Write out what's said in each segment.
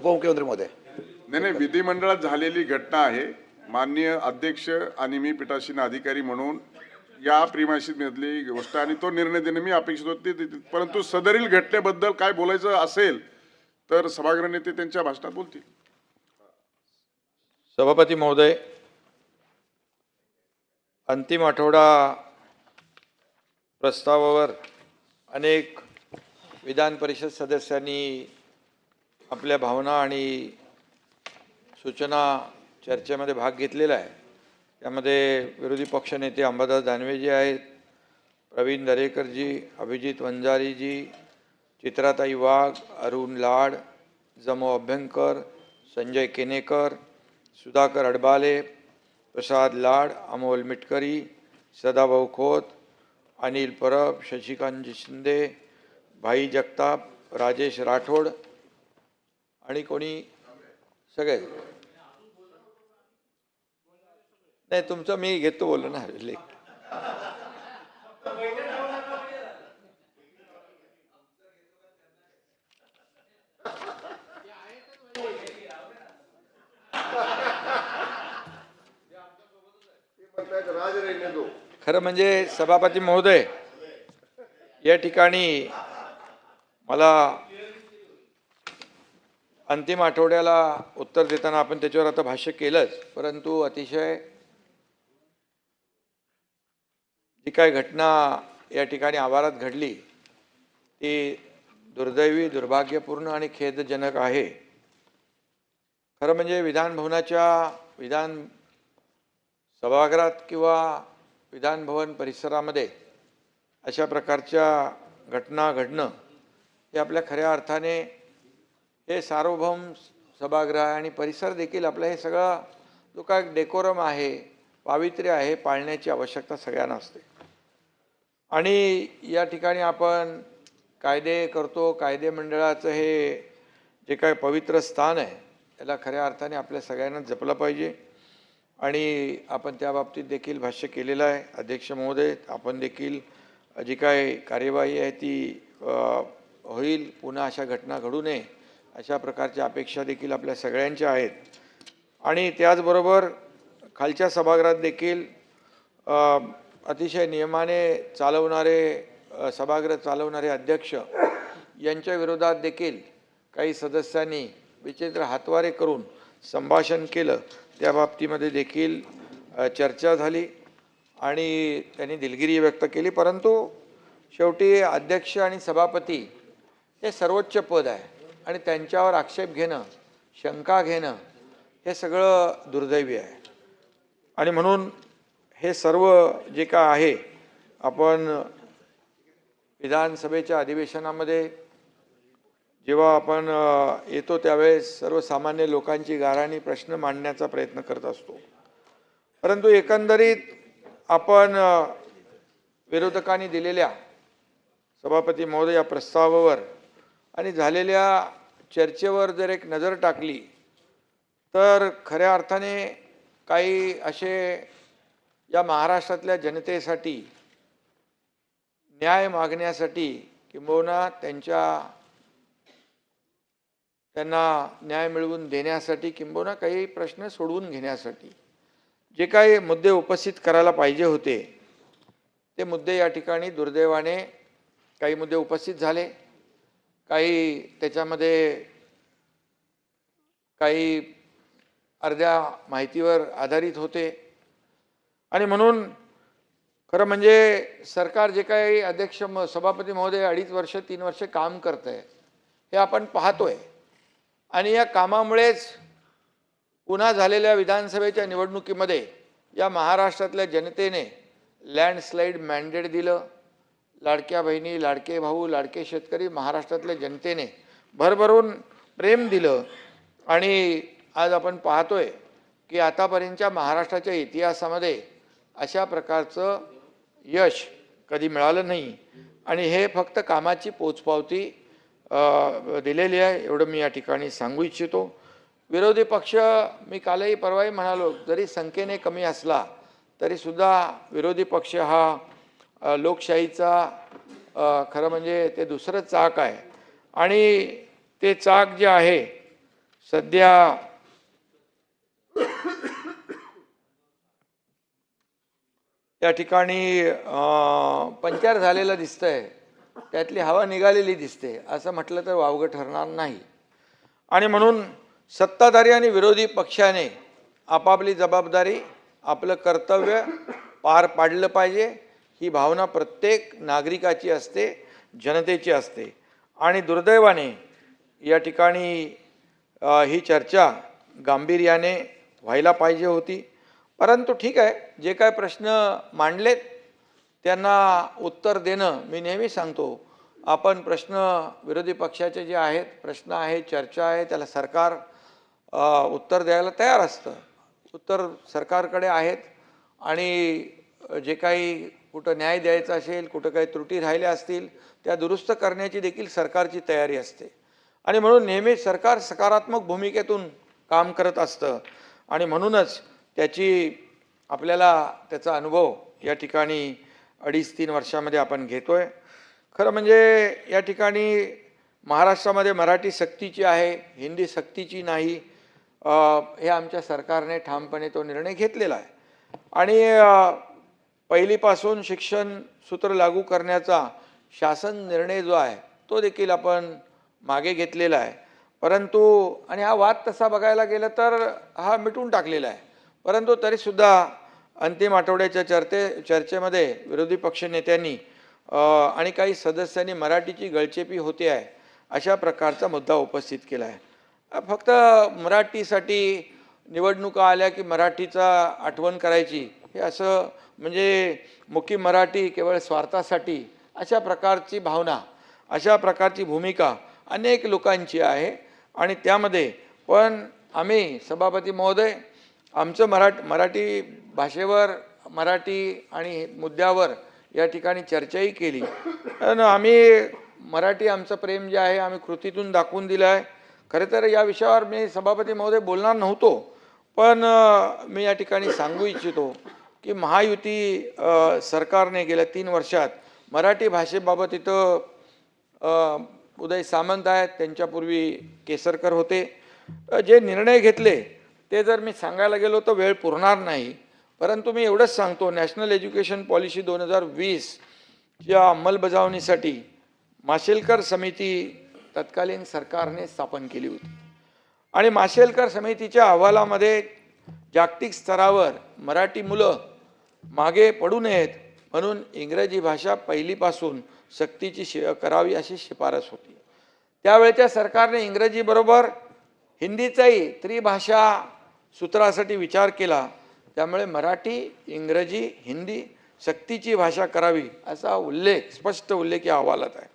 उपमुख्यमंत्री महोदय. नाही नाही, विधिमंडळात झालेली घटना आहे. माननीय अध्यक्ष आणि मी पीठासीन अधिकारी म्हणून या प्रीमायसिसमधली गोष्ट आणि तो निर्णय देणे मी अपेक्षित होते. परंतु सदरील घटनेबद्दल काय बोलायचं असेल तर सभागृह नेते त्यांच्या भाषणात बोलतील. सभापती महोदय, अंतिम आठवडा प्रस्तावावर अनेक विधान परिषद सदस्यांनी आपल्या भावना आणि सूचना चर्चेमध्ये भाग घेतलेला आहे. त्यामध्ये विरोधी पक्षनेते अंबादास दानवेजी आहेत, प्रवीण दरेकरजी, अभिजित वंजारीजी, चित्राताई वाघ, अरुण लाड, जमो अभ्यंकर, संजय केनेकर, सुधाकर अडबाले, प्रसाद लाड, अमोल मिटकरी, सदाभाऊ खोत, अनिल परब, शशिकांत शिंदे, भाई जगताप, राजेश राठोड आणि कोणी सगळे. नाही, तुमचं मी घेतो बोललो ना लेख. खरं म्हणजे सभापती महोदय, या ठिकाणी मला अंतिम आठवड्याला उत्तर देताना आपण त्याच्यावर आता भाष्य केलंच, परंतु अतिशय जी काय घटना या ठिकाणी आवारात घडली ती दुर्दैवी, दुर्भाग्यपूर्ण आणि खेदजनक आहे. खरं म्हणजे विधान सभागृहात किंवा विधान भवन परिसरामध्ये अशा प्रकारच्या घटना घडणं हे आपल्या खऱ्या अर्थाने हे सार्वभौम सभागृह आहे आणि परिसर देखील आपलं हे सगळं जो काय डेकोरम आहे, पावित्र्य आहे, पाळण्याची आवश्यकता सगळ्यांना असते. आणि या ठिकाणी आपण कायदे करतो, कायदे मंडळाचं हे जे काय पवित्र स्थान आहे त्याला खऱ्या अर्थाने आपल्या सगळ्यांना जपलं पाहिजे आणि आपण त्या बाबतीत देखील भाष्य केलेलं आहे. अध्यक्ष महोदय, आपण देखील जी काय कार्यवाही आहे ती होईल, पुन्हा अशा घटना घडू नये अशा प्रकारच्या अपेक्षा देखील आपल्या सगळ्यांच्या आहेत. आणि त्याचबरोबर खालच्या सभागृहात देखील अतिशय नियमाने चालवणारे सभागृह चालवणारे अध्यक्ष यांच्या विरोधात देखील काही सदस्यांनी विचित्र हातवारे करून संभाषण केलं. त्या बाबतीमध्ये देखील चर्चा झाली आणि त्यांनी दिलगिरी व्यक्त केली. परंतु शेवटी अध्यक्ष आणि सभापती हे सर्वोच्च पद आहे आणि त्यांच्यावर आक्षेप घेणं, शंका घेणं हे सगळं दुर्दैवी आहे. आणि म्हणून हे सर्व जे काय आहे आपण विधानसभेच्या अधिवेशनामध्ये जेव्हा आपण येतो त्यावेळेस सर्वसामान्य लोकांची गाऱ्हाणी प्रश्न मांडण्याचा प्रयत्न करत असतो. परंतु एकंदरीत आपण विरोधकांनी दिलेल्या सभापती महोदय या प्रस्तावावर आणि झालेल्या चर्चेवर जर एक नजर टाकली तर खऱ्या अर्थाने काही असे या महाराष्ट्रातल्या जनतेसाठी न्याय मागण्यासाठी किंबहुना त्यांना न्याय मिळवून देण्यासाठी किंबहुना काही प्रश्न सोडवून घेण्यासाठी जे काही मुद्दे उपस्थित करायला पाहिजे होते ते मुद्दे या ठिकाणी दुर्दैवाने काही मुद्दे उपस्थित झाले. काही त्याच्यामध्ये काही अर्ध्या माहितीवर आधारित होते आणि म्हणून खरं म्हणजे सरकार जे काही अध्यक्ष सभापती महोदय 2.5 वर्ष 3 वर्ष काम करत आहे हे आपण पाहतोय आणि या कामामुळेच पुन्हा झालेल्या विधानसभेच्या निवडणुकीमध्ये या महाराष्ट्रातल्या जनतेने लँडस्लाईड मॅन्डेट दिलं. लाडक्या बहिणी, लाडके भाऊ, लाडके शेतकरी महाराष्ट्रातल्या जनतेने भरभरून प्रेम दिलं आणि आज आपण पाहतोय की आतापर्यंतच्या महाराष्ट्राच्या इतिहासामध्ये अशा प्रकारचं यश कधी मिळालं नाही आणि हे फक्त कामाची पोचपावती दिलेली आहे एवढं मी या ठिकाणी सांगू इच्छितो. विरोधी पक्ष मी कालही परवाही म्हणालो जरी संख्येने कमी असला तरीसुद्धा विरोधी पक्ष हा लोकशाहीचा खरं म्हणजे ते दुसरं चाक आहे आणि ते चाक जे आहे सध्या या ठिकाणी पंक्चर झालेलं दिसतंय, त्यातली हवा निघालेली दिसते असं म्हटलं तर वावगं ठरणार नाही. आणि म्हणून सत्ताधारी आणि विरोधी पक्षाने आपापली जबाबदारी, आपलं कर्तव्य पार पाडलं पाहिजे. ही भावना प्रत्येक नागरिकाची असते, जनतेची असते. आणि दुर्दैवाने या ठिकाणी ही चर्चा गांभीर्याने व्हायला पाहिजे होती. परंतु ठीक आहे, जे काय प्रश्न मांडलेत त्यांना उत्तर देणं, मी नेहमी सांगतो, आपण प्रश्न विरोधी पक्षाचे जे आहेत, प्रश्न आहे, चर्चा आहे, त्याला सरकार उत्तर द्यायला तयार असतं. उत्तर सरकारकडे आहेत. आणि जे काही कुठं न्याय द्यायचा असेल, कुठं काही त्रुटी राहिल्या असतील, त्या दुरुस्त करण्याची देखील सरकारची तयारी असते. आणि म्हणून नेहमी सरकार सकारात्मक भूमिकेतून काम करत असतं. आणि म्हणूनच आपल्याला त्याचा अनुभव या ठिकाणी 2.5-3 वर्षामध्ये आपण घेतोय. खरं म्हणजे या ठिकाणी महाराष्ट्रामध्ये मराठी सक्तीची आहे, हिंदी सक्तीची नाही, हे आमच्या सरकारने ठामपणे तो निर्णय घेतलेला आहे. आणि पहिलीपासून शिक्षण सूत्र लागू करण्याचा शासन निर्णय जो आहे तो देखील आपण मागे घेतलेला आहे. परंतु आणि हा वाद तसा बघायला गेलं तर हा मिटून टाकलेला आहे. परंतु तरीसुद्धा अंतिम आठवड्याच्या चर्चेमध्ये विरोधी पक्षनेत्यांनी आणि काही सदस्यांनी मराठीची गळचेपी होते आहे अशा प्रकारचा मुद्दा उपस्थित केला आहे. फक्त मराठीसाठी निवडणुका आल्या की मराठीचा आठवण करायची, हे असं म्हणजे मुकी मराठी केवळ स्वार्थासाठी, अशा प्रकारची भावना, अशा प्रकारची भूमिका अनेक लोकांची आहे. आणि त्यामध्ये पण आम्ही सभापती महोदय आमचं मराठी भाषेवर, मराठी आणि मुद्द्यावर या ठिकाणी चर्चाही केली. आणि आम्ही मराठी आमचं प्रेम जे आहे आम्ही कृतीतून दाखवून दिलं आहे. खरं तर या विषयावर मी सभापती महोदय बोलणार नव्हतो, पण मी या ठिकाणी सांगू इच्छितो की महायुती सरकारने गेल्या 3 वर्षात मराठी भाषेबाबत इथं उदय सामंत आहेत, त्यांच्यापूर्वी केसरकर होते, जे निर्णय घेतले ते जर मी सांगायला गेलो तर वेळ पुरणार नाही. परंतु मी एवढंच सांगतो, नॅशनल एज्युकेशन पॉलिसी 2020 या अंमलबजावणीसाठी माशेलकर समिती तत्कालीन सरकारने स्थापन केली होती. आणि माशेलकर समितीच्या अहवालामध्ये जागतिक स्तरावर मराठी मुलं मागे पडू नयेत म्हणून इंग्रजी भाषा पहिलीपासून सक्तीची करावी अशी शिफारस होती. त्यावेळच्या सरकारने इंग्रजीबरोबर हिंदीचाही त्रिभाषा सूत्रासाठी विचार केला. त्यामुळे मराठी, इंग्रजी, हिंदी सक्तीची भाषा करावी असा स्पष्ट उल्लेख या अहवालात आहे.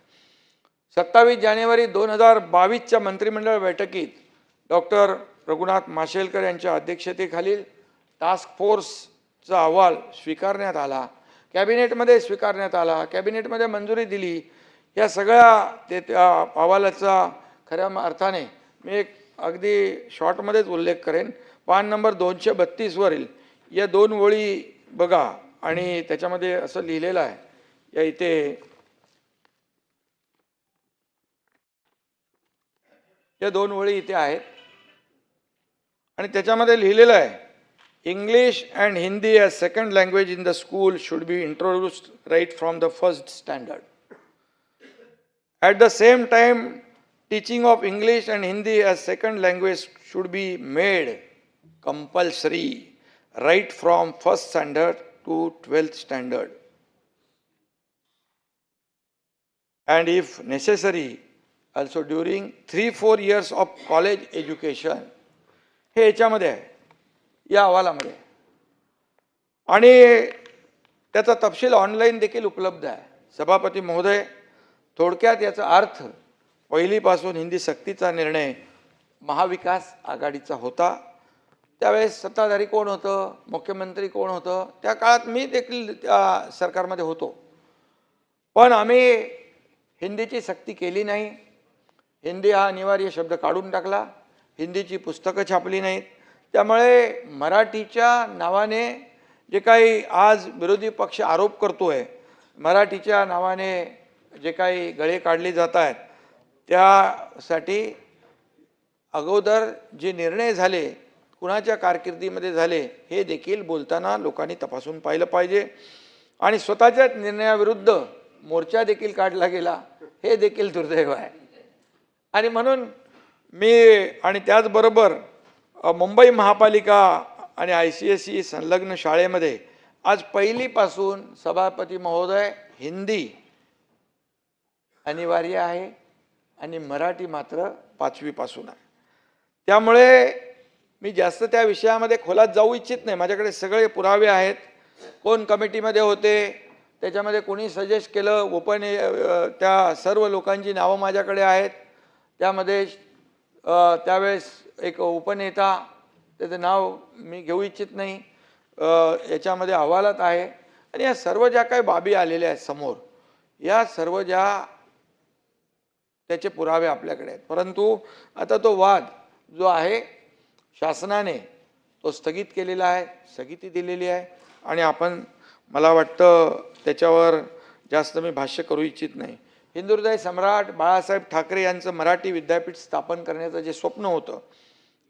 27 जानेवारी 2022च्या मंत्रिमंडळ बैठकीत डॉक्टर रघुनाथ माशेलकर यांच्या अध्यक्षतेखालील टास्क फोर्सचा अहवाल स्वीकारण्यात आला, कॅबिनेटमध्ये स्वीकारण्यात आला, कॅबिनेटमध्ये मंजुरी दिली. या सगळ्या त्या अहवालाचा खऱ्या अर्थाने मी एक अगदी शॉर्टमध्येच उल्लेख करेन. पान नंबर 232 वरील या 2 ओळी बघा. आणि त्याच्यामध्ये असं लिहिलेलं आहे, या इथे या 2 ओळी इथे आहेत. आणि त्याच्यामध्ये लिहिलेलं आहे, English and Hindi as second language in the school should be introduced right from the first standard. At the same time teaching of English and Hindi as second language should be made compulsory right from first standard to 12th standard, and if necessary also during 3-4 years of college education. हे याच्यामध्ये आहे, या अहवालामध्ये. आणि त्याचा तपशील online देखील उपलब्ध आहे. सभापती महोदय, थोडक्यात याचा अर्थ, पहिलीपासून हिंदी सक्तीचा निर्णय महाविकास आघाडीचा होता. त्यावेळेस सत्ताधारी कोण होतं, मुख्यमंत्री कोण होतं, त्या काळात मी देखील त्या सरकारमध्ये होतो. पण आम्ही हिंदीची सक्ती केली नाही. हिंदी हा अनिवार्य शब्द काढून टाकला. हिंदीची पुस्तकं छापली नाहीत. त्यामुळे मराठीच्या नावाने जे काही आज विरोधी पक्ष आरोप करतोय, मराठीच्या नावाने जे काही गळे काढले जात आहेत, त्यासाठी अगोदर जे निर्णय झाले कुणाच्या कारकिर्दीमध्ये झाले हे देखील बोलताना लोकांनी तपासून पाहिलं पाहिजे आणि स्वतःच्याच निर्णयाविरुद्ध मोर्चा देखील काढला गेला हे देखील दुर्दैव आहे. आणि म्हणून मी आणि त्याचबरोबर मुंबई महापालिका आणि ICSE संलग्न शाळेमध्ये आज पहिलीपासून सभापती महोदय हिंदी अनिवार्य आहे आणि मराठी मात्र 5वी पासून आहे. त्यामुळे मी जास्त त्या विषयामध्ये खोलात जाऊ इच्छित नाही. माझ्याकडे सगळे पुरावे आहेत. कोण कमिटीमध्ये होते, त्याच्यामध्ये कोणी सजेस्ट केलं, त्या सर्व लोकांची नावं माझ्याकडे आहेत. त्यामध्ये त्यावेळेस एक उपनेता, त्याचं नाव मी घेऊ इच्छित नाही, याच्यामध्ये अहवालात आहे. आणि या सर्व ज्या काही बाबी आलेल्या आहेत समोर, या सर्व ज्या त्याचे पुरावे आपल्याकडे आहेत. परंतु आता तो वाद जो आहे शासनाने तो स्थगित केलेला आहे, स्थगिती दिलेली आहे आणि आपण मला वाटतं त्याच्यावर जास्त मी भाष्य करू इच्छित नाही. हिंदुहृदय सम्राट बाळासाहेब ठाकरे यांचं मराठी विद्यापीठ स्थापन करण्याचं जे स्वप्न होतं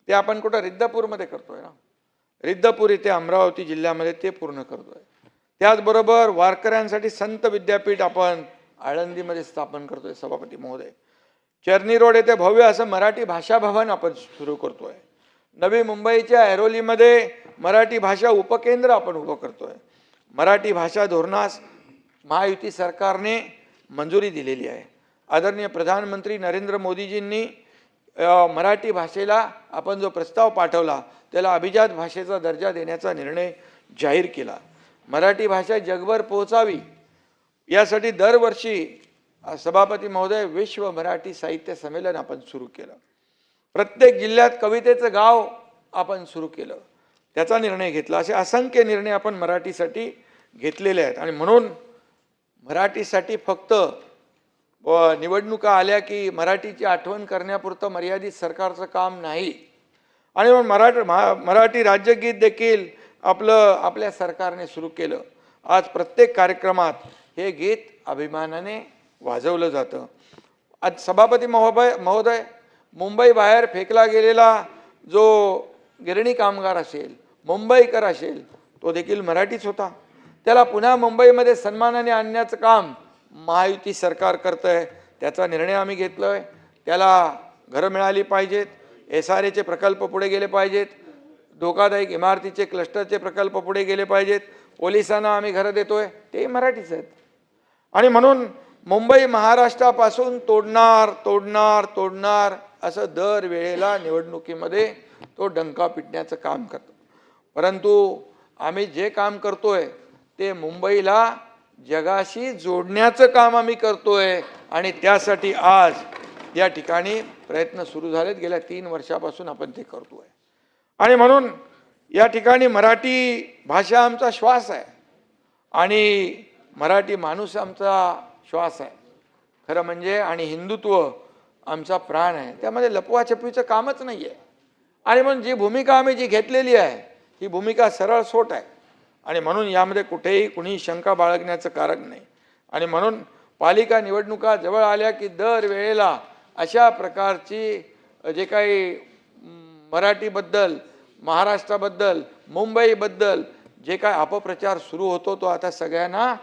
ते आपण कुठं रिद्धपूरमध्ये करतोय ना, रिद्धपूर इथे अमरावती जिल्ह्यामध्ये ते पूर्ण करतोय. त्याचबरोबर वारकऱ्यांसाठी संत विद्यापीठ आपण आळंदीमध्ये स्थापन करतोय सभापती महोदय. चर्नी रोड येथे भव्य असं मराठी भाषा भवन आपण सुरू करतोय. नवी मुंबईच्या ऐरोलीमध्ये मराठी भाषा उपकेंद्र आपण उभं करतोय. मराठी भाषा धोरणास महायुती सरकारने मंजुरी दिलेली आहे. आदरणीय प्रधानमंत्री नरेंद्र मोदीजींनी मराठी भाषेला आपण जो प्रस्ताव पाठवला त्याला अभिजात भाषेचा दर्जा देण्याचा निर्णय जाहीर केला. मराठी भाषा जगभर पोहोचावी यासाठी दरवर्षी सभापती महोदय विश्व मराठी साहित्य संमेलन आपण सुरू केलं. प्रत्येक जिल्ह्यात कवितेचं गाव आपण सुरू केलं, त्याचा निर्णय घेतला. असे असंख्य निर्णय आपण मराठीसाठी घेतलेले आहेत. आणि म्हणून मराठीसाठी फक्त निवडणुका आल्या की मराठीची आठवण करण्यापुरतं मर्यादित सरकारचं काम नाही. आणि मराठी राज्यगीत देखील आपल्या सरकारने सुरू केलं. आज प्रत्येक कार्यक्रमात हे गीत अभिमानाने वाजवलं जातं. आज सभापती महोदय मुंबई बाहेर फेकला गेलेला जो गिरणी कामगार असेल, मुंबईकर असेल, तो देखील मराठीच होता. त्याला पुन्हा मुंबईमध्ये सन्मानाने आणण्याचं काम महायुती सरकार करतंय. त्याचा निर्णय आम्ही घेतलोय. त्याला घरं मिळाली पाहिजेत, SRAचे प्रकल्प पुढे गेले पाहिजेत, धोकादायक इमारतीचे क्लस्टरचे प्रकल्प पुढे गेले पाहिजेत. पोलिसांना आम्ही घरं देतोय, तेही मराठीच आहेत. आणि म्हणून मुंबई महाराष्ट्रापासून तोडणार असं दर वेळेला निवडणुकीमध्ये तो डंका पिटण्याचं काम करतो. परंतु आम्ही जे काम करतोय ते मुंबईला जगाशी जोडण्याचं काम आम्ही करतोय. आणि त्यासाठी आज या ठिकाणी प्रयत्न सुरू झालेत. गेल्या 3 वर्षापासून आपण ते करतोय. आणि म्हणून या ठिकाणी मराठी भाषा आमचा श्वास आहे आणि मराठी माणूस आमचा श्वास आहे खरं म्हणजे. आणि हिंदुत्व आमचा प्राण आहे. त्यामध्ये लपवाछपवीचं कामच नाही आहे. आणि म्हणून जी भूमिका आम्ही घेतलेली आहे ही भूमिका सरळ सोट आहे. आणि म्हणून यामध्ये कुठेही कुणी शंका बाळगण्याचं कारण नाही. आणि म्हणून पालिका निवडणुका जवळ आल्या की दर वेळेला अशा प्रकारची जे काही मराठीबद्दल, महाराष्ट्राबद्दल, मुंबईबद्दल जे काय अपप्रचार सुरू होतो तो आता सगळ्यांना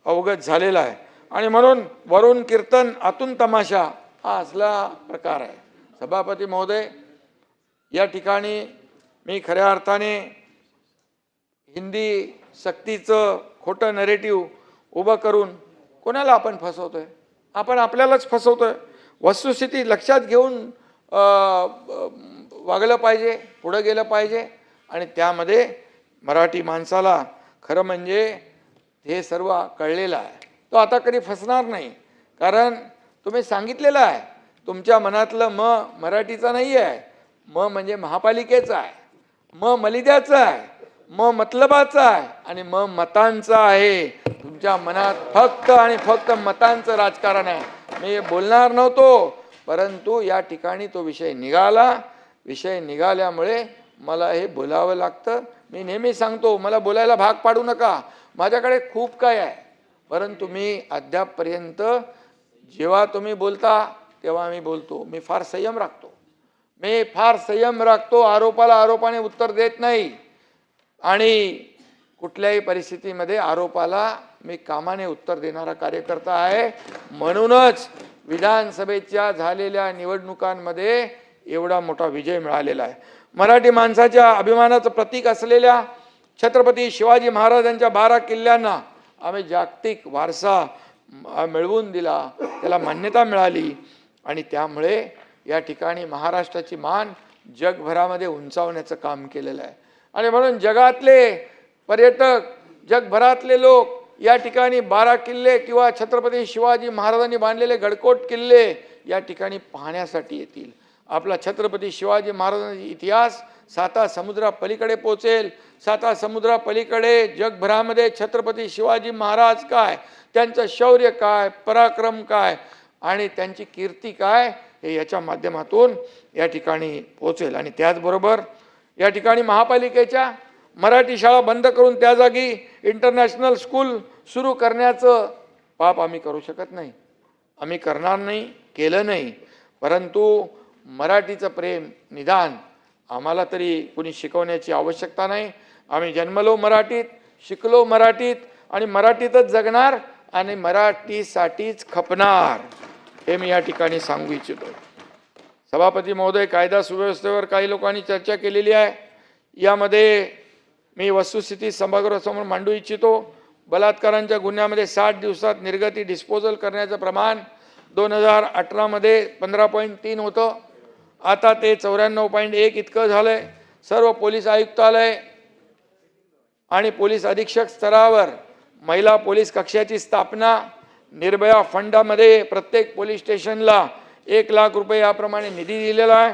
अवगत झालेला आहे. आणि म्हणून वरून कीर्तन आतून तमाशा हा असला प्रकार आहे. सभापती महोदय, या ठिकाणी मी खऱ्या अर्थाने हिंदी सक्तीचं खोटं नरेटिव्ह उभं करून कोणाला आपण फसवतोय? आपण आपल्यालाच फसवतोय. वस्तुस्थिती लक्षात घेऊन वागलं पाहिजे, पुढं गेलं पाहिजे. आणि त्यामध्ये मराठी माणसाला खरं म्हणजे हे सर्व कळलेलं आहे. तो आता कधी फसणार नाही. कारण तुम्ही सांगितलेलं आहे तुमच्या मनातलं मराठीचा नाही आहे, म्हणजे महापालिकेचं आहे, मलिद्याचं आहे, मतलबाचं आहे आणि मतांचं आहे. तुमच्या मनात फक्त आणि फक्त मतांचं राजकारण आहे. मी बोलणार नव्हतो, परंतु या ठिकाणी तो विषय निघाला. विषय निघाल्यामुळे मला हे बोलावं लागतं. मी नेहमी सांगतो मला बोलायला भाग पाडू नका, माझ्याकडे खूप काय आहे. परंतु मी अद्यापपर्यंत जेव्हा तुम्ही बोलता तेव्हा मी बोलतो. मी फार संयम राखतो. मी फार संयम राखतो, आरोपाला आरोपाने उत्तर देत नाही आणि कुठल्याही परिस्थितीमध्ये आरोपाला मी कामाने उत्तर देणारा कार्यकर्ता आहे. म्हणूनच विधानसभेच्या झालेल्या निवडणुकांमध्ये एवढा मोठा विजय मिळालेला आहे. मराठी माणसाच्या अभिमानाचं प्रतीक असलेल्या छत्रपती शिवाजी महाराजांच्या 12 किल्ल्यांना आम्ही जागतिक वारसा मिळवून दिला, त्याला मान्यता मिळाली आणि त्यामुळे या ठिकाणी महाराष्ट्राची मान जगभरामध्ये उंचावण्याचं काम केलेलं आहे. आणि म्हणून जगातले पर्यटक, जगभरातले लोक या ठिकाणी 12 किल्ले किंवा छत्रपती शिवाजी महाराजांनी बांधलेले गडकोट किल्ले या ठिकाणी पाहण्यासाठी येतील. आपला छत्रपती शिवाजी महाराजांचा इतिहास 7 समुद्रापलीकडे पोचेल. 7 समुद्रापलीकडे जगभरामध्ये छत्रपती शिवाजी महाराज काय, त्यांचं शौर्य काय, पराक्रम काय आणि त्यांची कीर्ती काय हे याच्या माध्यमातून या ठिकाणी पोचेल. आणि त्याचबरोबर या ठिकाणी महापालिकेच्या मराठी शाळा बंद करून त्या जागी इंटरनॅशनल स्कूल सुरू करण्याचं पाप आम्ही करू शकत नाही, आम्ही करणार नाही, केलं नाही. परंतु मराठीचं प्रेम निदान आम्हाला तरी कुणी शिकवण्याची आवश्यकता नाही. आम्ही जन्मलो मराठीत, शिकलो मराठीत आणि मराठीतच जगणार आणि मराठीसाठीच खपणार हे मी या ठिकाणी सांगू इच्छितो. सभापती महोदय, कायदा सुव्यवस्थेवर काही लोकांनी चर्चा केलेली आहे. यामध्ये मी वस्तुस्थिती सभागृहासमोर मांडू इच्छितो. बलात्कारांच्या गुन्ह्यामध्ये 60 दिवसात निर्गती डिस्पोजल करण्याचं प्रमाण 2018 मध्ये 15.3 होतं, आता ते 94.1 इतकं झालंय. सर्व पोलीस आयुक्तालय आणि पोलीस अधीक्षक स्तरावर महिला पोलीस कक्षाची स्थापना, निर्भया फंडामध्ये प्रत्येक पोलीस स्टेशनला 1 लाख रुपये याप्रमाणे निधी दिलेला आहे.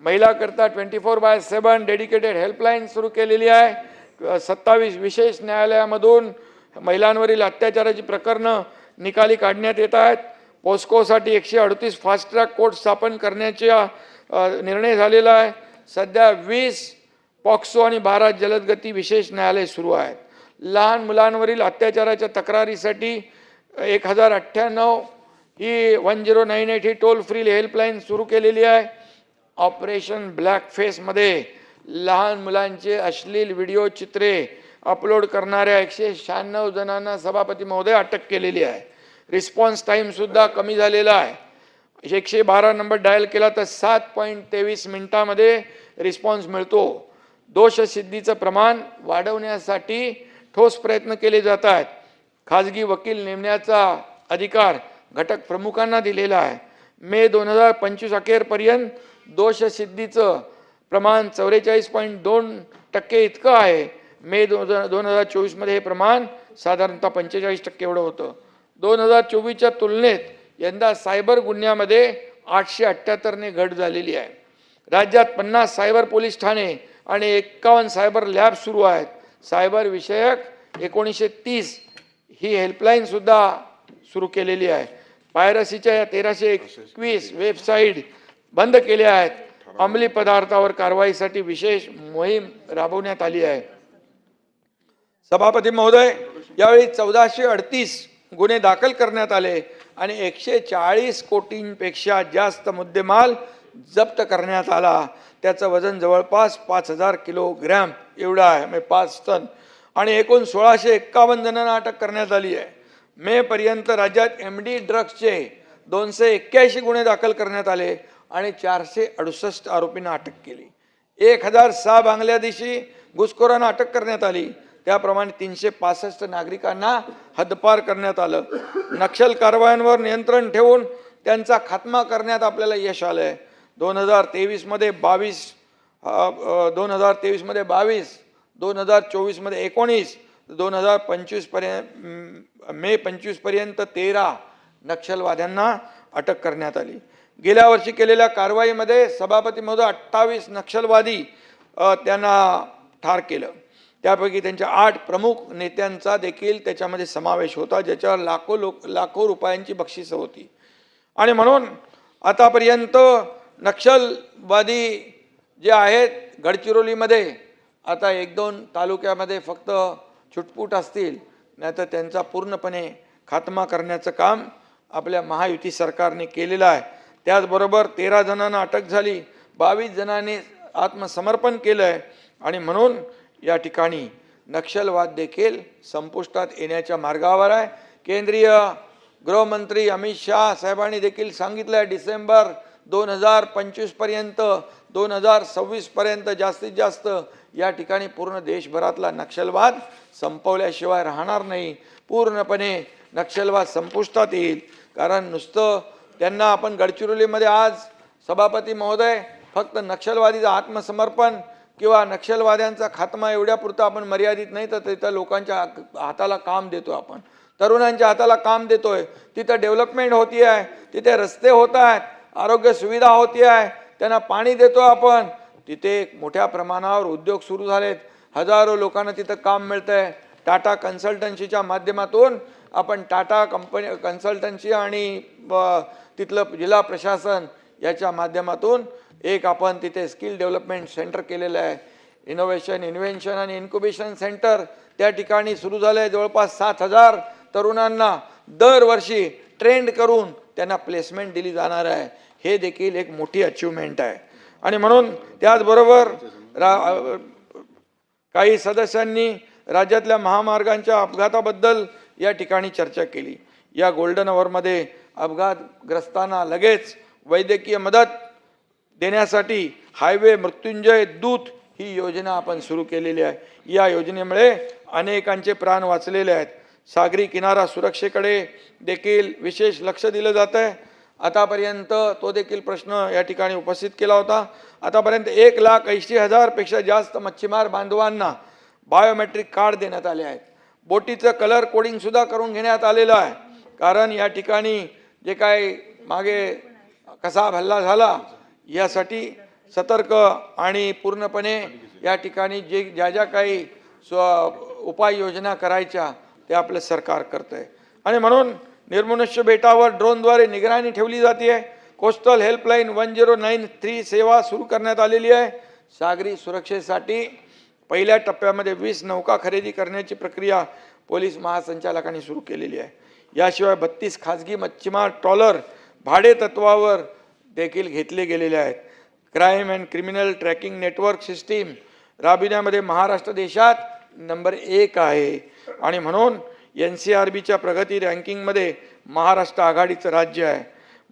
महिलाकरता 24/7 डेडिकेटेड हेल्पलाईन सुरू केलेली आहे. 27 विशेष न्यायालयामधून महिलांवरील अत्याचाराची प्रकरणं निकाली काढण्यात येत आहेत. पोस्कोसाठी 138 फास्ट ट्रॅक कोर्ट स्थापन करण्याचा निर्णय झालेला आहे. सध्या 20 पॉक्सो आणि 12 जलदगती विशेष न्यायालय सुरू आहेत. लहान मुलांवरील अत्याचाराच्या तक्रारीसाठी 1098 ही 1098 ही टोल फ्री हेल्पलाईन सुरू केलेली आहे. ऑपरेशन ब्लॅक फेसमध्ये लहान मुलांचे अश्लील व्हिडिओ चित्रे अपलोड करणाऱ्या 196 जणांना सभापती महोदय अटक केलेली आहे. रिस्पॉन्स टाईमसुद्धा कमी झालेला आहे. 112 नंबर डायल केला तर 7.23 मिनिटामध्ये रिस्पॉन्स मिळतो. दोषसिद्धीचं प्रमाण वाढवण्यासाठी ठोस प्रयत्न केले जात आहेत. खाजगी वकील नेमण्याचा अधिकार घटक प्रमुखांना दिलेला आहे. मे 2025 अखेरपर्यंत दोषसिद्धीचं प्रमाण 44.2% इतकं आहे. मे 2024 मध्ये हे प्रमाण साधारणतः 45% एवढं होतं. 2024च्या तुलनेत यंदा सायबर गुन्ह्यामध्ये 878ने घट झालेली आहे. राज्यात 50 सायबर पोलीस ठाणे आणि 51 सायबर लॅब सुरू आहेत. सायबर विषयक 1930 ही हेल्पलाईन सुद्धा सुरू केलेली आहे. पायरसीच्या या 1321 वेबसाईट बंद केल्या आहेत. अंमली पदार्थावर कारवाईसाठी विशेष मोहीम राबवण्यात आली आहे. सभापती महोदय, यावेळी 1438 गुन्हे दाखल करण्यात आले आणि 140 कोटींपेक्षा जास्त मुद्देमाल जप्त करण्यात आला. त्याचं वजन जवळपास 5000 किलोग्रॅम एवढं आहे, म्हणजे 5 टन. आणि एकूण 1651 जणांना अटक करण्यात आली आहे. मे पर्यंत राज्यात MD ड्रग्सचे 281 गुन्हे दाखल करण्यात आले आणि 468 आरोपींना अटक केली. 1006 बांगलादेशी घुसखोरांना अटक करण्यात आली. त्याप्रमाणे 365 नागरिकांना हद्दपार करण्यात आलं. नक्षल कारवायांवर नियंत्रण ठेवून त्यांचा खात्मा करण्यात आपल्याला यश आलंय. 2023 मध्ये 22, 2023 मध्ये 22, 2024 मध्ये 19, 2025 पर्यंत मे 25 पर्यंत 13 नक्षलवाद्यांना अटक करण्यात आली. गेल्या वर्षी केलेल्या कारवाईमध्ये सभापती महोदय 28 नक्षलवादी त्यांना ठार केलं. त्यापैकी त्यांच्या 8 प्रमुख नेत्यांचा देखील त्याच्यामध्ये समावेश होता, ज्याच्यावर लाखो रुपयांची बक्षिसं होती. आणि म्हणून आतापर्यंत नक्षलवादी जे आहेत गडचिरोलीमध्ये आता 1-2 तालुक्यामध्ये फक्त छुटपूट असतील, नाहीतर त्यांचा पूर्णपणे खात्मा करण्याचं काम आपल्या महायुती सरकारने केलेलं आहे. त्याचबरोबर 13 जणांना अटक झाली. 22 जणांनी आत्मसमर्पण केलं आहे आणि म्हणून या ठिकाणी नक्षलवाद देखील संपुष्टात येण्याच्या मार्गावर आहे. केंद्रीय गृहमंत्री अमित शाह साहेबांनी देखील सांगितलं आहे डिसेंबर 2025 पर्यंत 2026 पर्यंत जास्तीत जास्त या ठिकाणी पूर्ण देशभरातला नक्षलवाद संपवल्याशिवाय राहणार नाही. पूर्णपणे नक्षलवाद संपुष्टात येईल. कारण नुसतं त्यांना आपण गडचिरोलीमध्ये आज सभापती महोदय फक्त नक्षलवादीचं आत्मसमर्पण किंवा नक्षलवाद्यांचा खात्मा एवढ्यापुरता आपण मर्यादित नाही, तर तिथं लोकांच्या हाताला काम देतो, आपण तरुणांच्या हाताला काम देतोय. तिथं डेव्हलपमेंट होती आहे, तिथे रस्ते होत आहेत, आरोग्य सुविधा होती आहे, त्यांना पाणी देतो आपण. तिथे मोठ्या प्रमाणावर उद्योग सुरू झालेत, हजारो लोकांना तिथं काम मिळतंय. टाटा कन्सल्टन्सीच्या माध्यमातून आपण टाटा कंपनी कन्सल्टन्सी आणि तिथलं जिल्हा प्रशासन याच्या माध्यमातून एक आपण तिथे स्किल डेव्हलपमेंट सेंटर केलेलं आहे. इनोव्हेशन, इन्व्हेन्शन आणि इन्क्युबेशन सेंटर त्या ठिकाणी सुरू झालं आहे. जवळपास 7,000 तरुणांना दरवर्षी ट्रेंड करून त्यांना प्लेसमेंट दिली जाणार आहे. हे देखील एक मोठी अचिव्हमेंट आहे. आणि म्हणून त्याचबरोबर काही सदस्यांनी राज्यातल्या महामार्गांच्या अपघाताबद्दल या ठिकाणी चर्चा केली. या गोल्डन अवरमध्ये अपघातग्रस्तांना लगेच वैद्यकीय मदत देण्यासाठी हायवे मृत्युंजय दूत ही योजना आपण सुरू केलेली आहे. या योजनेमुळे अनेकांचे प्राण वाचलेले आहेत. सागरी किनारा सुरक्षेकडे देखील विशेष लक्ष दिलं जात आहे. आतापर्यंत तो देखील प्रश्न या ठिकाणी उपस्थित केला होता. आतापर्यंत 1,80,000 पेक्षा जास्त मच्छीमार बांधवांना बायोमेट्रिक कार्ड देण्यात आले आहेत. बोटीचं कलर कोडिंग सुद्धा करून घेण्यात आलेलं आहे. कारण या ठिकाणी जे काय मागे कसा हल्ला झाला यासाठी सतर्क आणि पूर्णपणे या ठिकाणी ज्या काही उपाययोजना करायच्या ते आपलं सरकार करतं आहे. आणि म्हणून निर्मनुष्य बेटावर ड्रोनद्वारे निगराणी ठेवली जाते आहे. कोस्टल हेल्पलाईन 1093 सेवा सुरू करण्यात आलेली आहे. सागरी सुरक्षेसाठी पहिल्या टप्प्यामध्ये 20 नौका खरेदी करण्याची प्रक्रिया पोलीस महासंचालकांनी सुरू केलेली आहे. याशिवाय 32 खाजगी मच्छीमार ट्रॉलर भाडे तत्वावर देखील घेतले गेलेले आहेत. Crime and criminal tracking network system राबविण्यामध्ये महाराष्ट्र देशात नंबर 1 आहे. आणि म्हणून NCRBच्या प्रगती रँकिंगमध्ये महाराष्ट्र आघाडीचं राज्य आहे.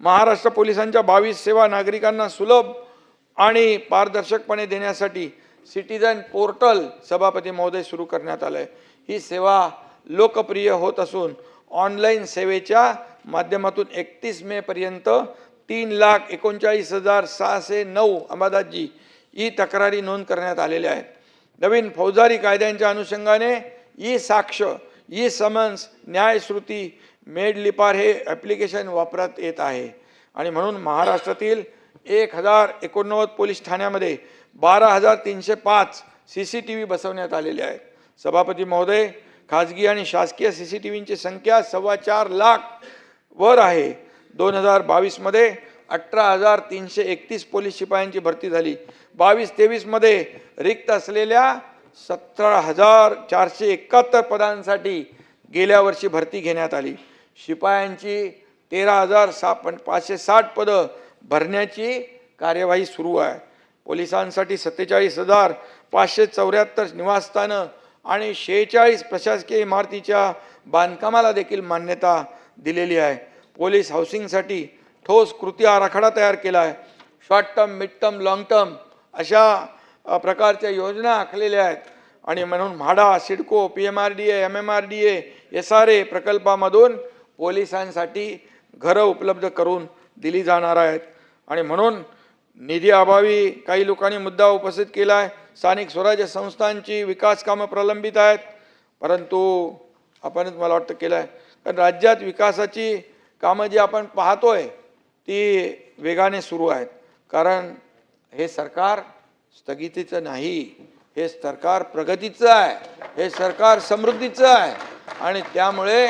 महाराष्ट्र पोलिसांच्या 22 सेवा नागरिकांना सुलभ आणि पारदर्शकपणे देण्यासाठी सिटीजन पोर्टल सभापती महोदय सुरू करण्यात आलं आहे. ही सेवा लोकप्रिय होत असून ऑनलाईन सेवेच्या माध्यमातून 31 मे पर्यंत 3,39,609 अंबादासजी ई तक्रारी नोंद करण्यात आलेल्या आहेत. नवीन फौजदारी कायद्यांच्या अनुषंगाने ई साक्ष, ई समन्स, न्यायश्रुती, मेडलिपार हे ॲप्लिकेशन वापरात येत आहे. आणि म्हणून महाराष्ट्रातील 1,089 पोलीस ठाण्यामध्ये 12,305 CCTV बसवण्यात आलेले आहेत. सभापती महोदय, खाजगी आणि शासकीय CCTVची संख्या 4.25 लाख वर आहे. 2022 मध्ये 18,331 पोलीस शिपायांची भरती झाली. 22-23 मध्ये रिक्त असलेल्या 17,471 पदांसाठी गेल्या वर्षी भरती घेण्यात आली. शिपायांची 13,560 पदं भरण्याची कार्यवाही सुरू आहे. पोलिसांसाठी 47,574 निवासस्थानं आणि 46 प्रशासकीय इमारतीच्या बांधकामाला देखील मान्यता दिलेली आहे. पोलीस हाऊसिंगसाठी ठोस कृती आराखडा तयार केला आहे. Short term, mid term, long term अशा प्रकारच्या योजना आखलेल्या आहेत. आणि म्हणून MHADA, CIDCO, PMRDA, MMRDA, SRA प्रकल्पामधून पोलिसांसाठी घरं उपलब्ध करून दिली जाणार आहेत. आणि म्हणून निधी अभावी काही लोकांनी मुद्दा उपस्थित केला आहे. स्थानिक स्वराज्य संस्थांची विकास कामं प्रलंबित आहेत, परंतु आपणच मला वाटतं केलं आहे. कारण राज्यात विकासाची कामं जी आपण पाहतोय ती वेगाने सुरू आहेत. कारण हे सरकार स्थगितीचं नाही, हे सरकार प्रगतीचं आहे, हे सरकार समृद्धीचं आहे. आणि त्यामुळे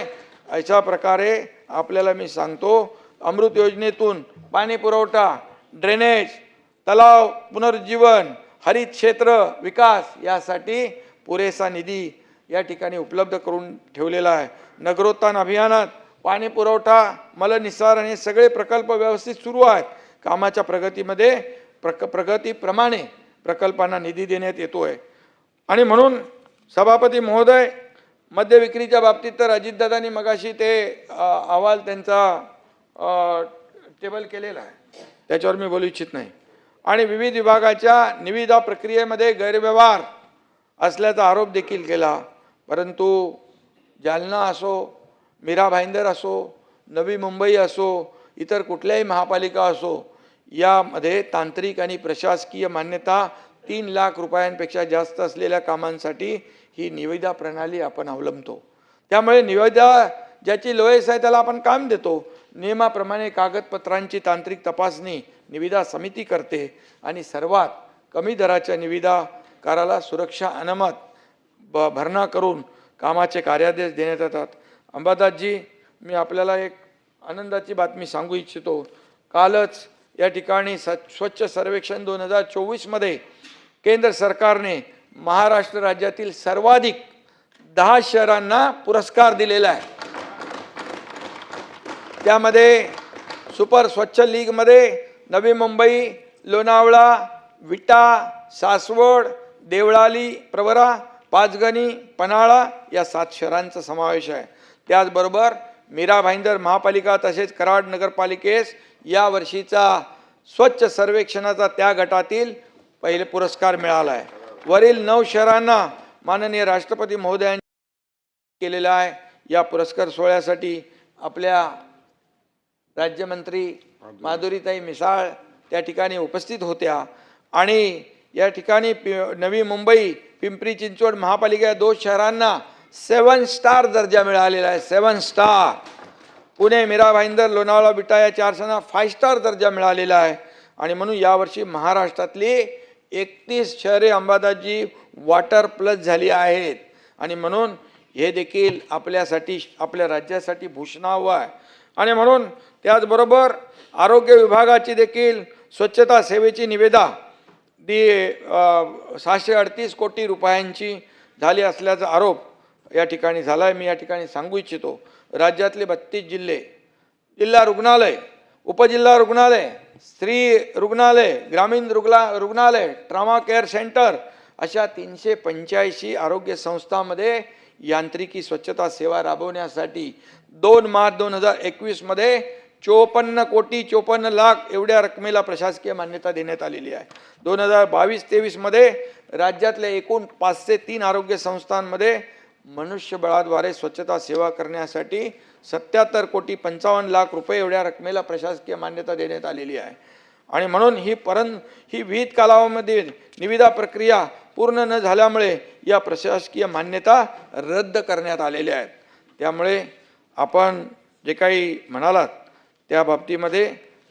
अशा प्रकारे आपल्याला मी सांगतो, अमृत योजनेतून पाणी पुरवठा, ड्रेनेज, तलाव पुनरुज्जीवन, हरित क्षेत्र विकास यासाठी पुरेसा निधी या ठिकाणी उपलब्ध करून ठेवलेला आहे. नगरोत्थान अभियानात पाणी पुरवठा, मलनिस्सारण हे सगळे प्रकल्प व्यवस्थित सुरू आहेत. कामाच्या प्रगतीमध्ये प्रगतीप्रमाणे प्रकल्पांना निधी देण्यात येतो आहे. आणि म्हणून सभापती महोदय, मद्य विक्रीच्या बाबतीत तर अजितदादांनी मगाशी ते अहवाल त्यांचा टेबल केलेला आहे, त्याच्यावर मी बोलू इच्छित नाही. आणि विविध विभागाच्या निविदा प्रक्रियेमध्ये गैरव्यवहार असल्याचा आरोप देखील केला. परंतु जालना असो, मीरा भाईंदर असो, नवी मुंबई असो, इतर कुठल्याही महापालिका असो, यामध्ये तांत्रिक आणि प्रशासकीय मान्यता 3 लाख रुपयांपेक्षा जास्त असलेल्या कामांसाठी ही निविदा प्रणाली आपण अवलंबतो. त्यामुळे निविदा ज्याची लोएस आहे त्याला आपण काम देतो. नियमाप्रमाणे कागदपत्रांची तांत्रिक तपासणी निविदा समिती करते आणि सर्वात कमी दराच्या निविदाकाराला सुरक्षा अनुमत भरणा करून कामाचे कार्यादेश देण्यात येतात. अंबादासजी, मी आपल्याला एक आनंदाची बातमी सांगू इच्छितो. कालच या ठिकाणी स्वच्छ सर्वेक्षण 2024 केंद्र सरकारने महाराष्ट्र राज्यातील सर्वाधिक 10 शहरांना पुरस्कार दिलेला आहे. त्यामध्ये सुपर स्वच्छ लीगमध्ये नवी मुंबई, लोणावळा, विटा, सासवड, देवळाली, प्रवरा, पाचगणी, पन्हाळा या 7 शहरांचा समावेश आहे. त्याचबरोबर मीरा भाईंदर महापालिका तसेच कराड नगरपालिकेस या वर्षीचा स्वच्छ सर्वेक्षणाचा त्या गटातील पहिले पुरस्कार मिळाला आहे. वरील 9 शहरांना माननीय राष्ट्रपती महोदयांनी केलेला आहे. या पुरस्कार सोहळ्यासाठी आपल्या राज्यमंत्री माधुरीताई मिसाळ त्या ठिकाणी उपस्थित होत्या. आणि या ठिकाणी नवी मुंबई, पिंपरी चिंचवड महापालिका 2 शहरांना 7 स्टार दर्जा मिळालेला आहे. 7 स्टार. पुणे, मीरा भाईंदर, लोणावळा, विटा या 4 शहरांना 5 स्टार दर्जा मिळालेला आहे. आणि म्हणून यावर्षी महाराष्ट्रातली 31 शहरे अंबादासजी वॉटर प्लस झाली आहेत. आणि म्हणून हे देखील आपल्यासाठी, आपल्या राज्यासाठी भूषणावं आहे. आणि म्हणून त्याचबरोबर आरोग्य विभागाची देखील स्वच्छता सेवेची निविदा 638 कोटी रुपयांची झाली असल्याचा आरोप या ठिकाणी झाला आहे. मी या ठिकाणी सांगू इच्छितो, राज्यातले 32 जिल्हे, जिल्हा रुग्णालय, उपजिल्हा रुग्णालय, स्त्री रुग्णालय, ग्रामीण रुग्णालय, ट्रॉमा केअर सेंटर अशा 385 आरोग्य संस्थांमध्ये यांत्रिकी स्वच्छता सेवा राबवण्यासाठी 2 मार्च 2021 54 कोटी 54 लाख एवढ्या रकमेला प्रशासकीय मान्यता देण्यात आलेली आहे. 2022-23 राज्यातल्या एकूण 503 आरोग्य संस्थांमध्ये मनुष्यबळाद्वारे स्वच्छता सेवा करण्यासाठी 77 कोटी 55 लाख रुपये एवढ्या रकमेला प्रशासकीय मान्यता देण्यात आलेली आहे. आणि म्हणून ही विहित कालावधीमध्ये निविदा प्रक्रिया पूर्ण न झाल्यामुळे या प्रशासकीय मान्यता रद्द करण्यात आलेल्या आहेत. त्यामुळे आपण जे काही म्हणालात त्या बाबतीमध्ये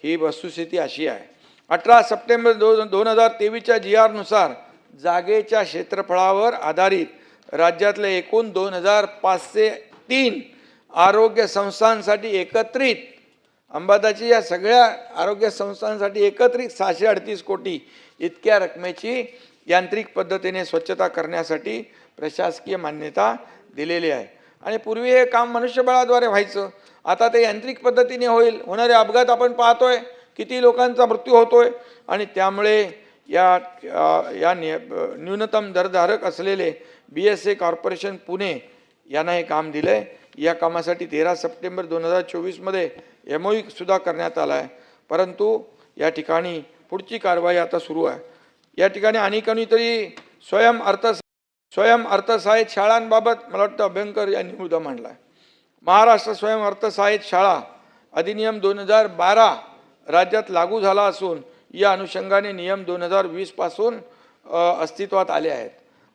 ही वस्तुस्थिती अशी आहे. 18 सप्टेंबर 2023च्या GR नुसार जागेच्या क्षेत्रफळावर आधारित राज्यातले एकूण 2503 आरोग्य संस्थांसाठी एकत्रित अंबादाची या सगळ्या आरोग्य संस्थांसाठी एकत्रित 638 कोटी इतक्या रकमेची यांत्रिक पद्धतीने स्वच्छता करण्यासाठी प्रशासकीय मान्यता दिलेली आहे. आणि पूर्वी हे काम मनुष्यबळाद्वारे व्हायचं, आता ते यांत्रिक पद्धतीने होईल. होणारे अपघात आपण पाहतोय, किती लोकांचा मृत्यू होतोय. आणि त्यामुळे या न्यूनतम दरधारक असलेले BSA कॉर्पोरेशन पुणे यांना हे काम दिलं आहे. या कामासाठी 13 सप्टेंबर 2024 MOU सुद्धा करण्यात आला आहे. परंतु या ठिकाणी पुढची कारवाई आता सुरू आहे. या ठिकाणी आणि कोणीतरी स्वयं अर्थसहाय्यित शाळांबाबत मला वाटतं अभ्यंकर यांनी मुद्दा मांडला आहे. महाराष्ट्र स्वयं अर्थसहाय्यित शाळा अधिनियम 2012 राज्यात लागू झाला असून या अनुषंगाने नियम 2020 पासून अस्तित्वात आले आहेत.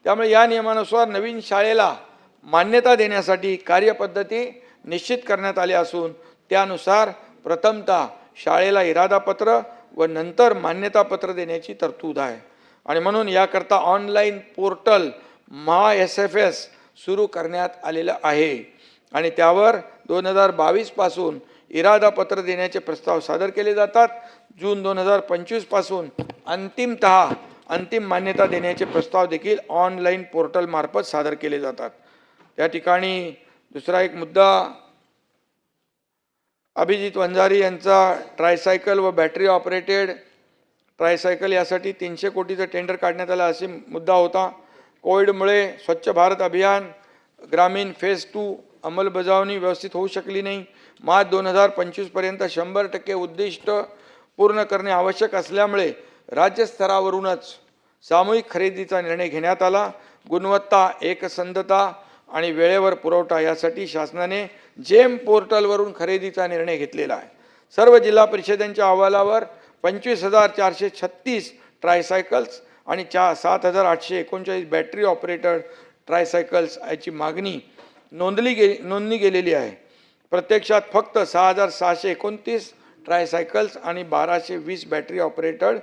त्यामुळे या नियमानुसार नवीन शाळेला मान्यता देण्यासाठी कार्यपद्धती निश्चित करण्यात आली असून त्यानुसार प्रथमतः शाळेला इरादापत्र व नंतर मान्यतापत्र देण्याची तरतूद आहे. आणि म्हणून याकरता ऑनलाईन पोर्टल MySFS सुरू करण्यात आलेलं आहे. आणि त्यावर 2022 पासून इरादापत्र देण्याचे प्रस्ताव सादर केले जातात. जून 2025 पासून अंतिम मान्यता देण्याचे प्रस्ताव देखील ऑनलाईन पोर्टल मार्फत सादर केले जातात. त्या ठिकाणी दुसरा एक मुद्दा, अभिजित वंजारी यांचा ट्रायसायकल व बॅटरी ऑपरेटेड ट्रायसायकल यासाठी 300 कोटीचं टेंडर काढण्यात आलं असे मुद्दा होता. कोविडमुळे स्वच्छ भारत अभियान ग्रामीण फेज 2 अंमलबजावणी व्यवस्थित होऊ शकली नाही. मार्च 2025 पर्यंत 100% उद्दिष्ट पूर्ण करणे आवश्यक असल्यामुळे राज्य स्तरावरूनच सामूहिक खरेदीचा निर्णय घेण्यात आला. गुणवत्ता, एकसंधता आणि वेळेवर पुरवठा यासाठी शासनाने जेम पोर्टलवरून खरेदीचा निर्णय घेतलेला आहे. सर्व जिल्हा परिषदांच्या अहवालावर 25,436 ट्रायसायकल्स आणि 7,839 बॅटरी ऑपरेटर ट्रायसायकल्स याची मागणी नोंदणी गेलेली आहे. प्रत्यक्षात फक्त 6,629 ट्रायसायकल्स आणि 1,220 बॅटरी ऑपरेटेड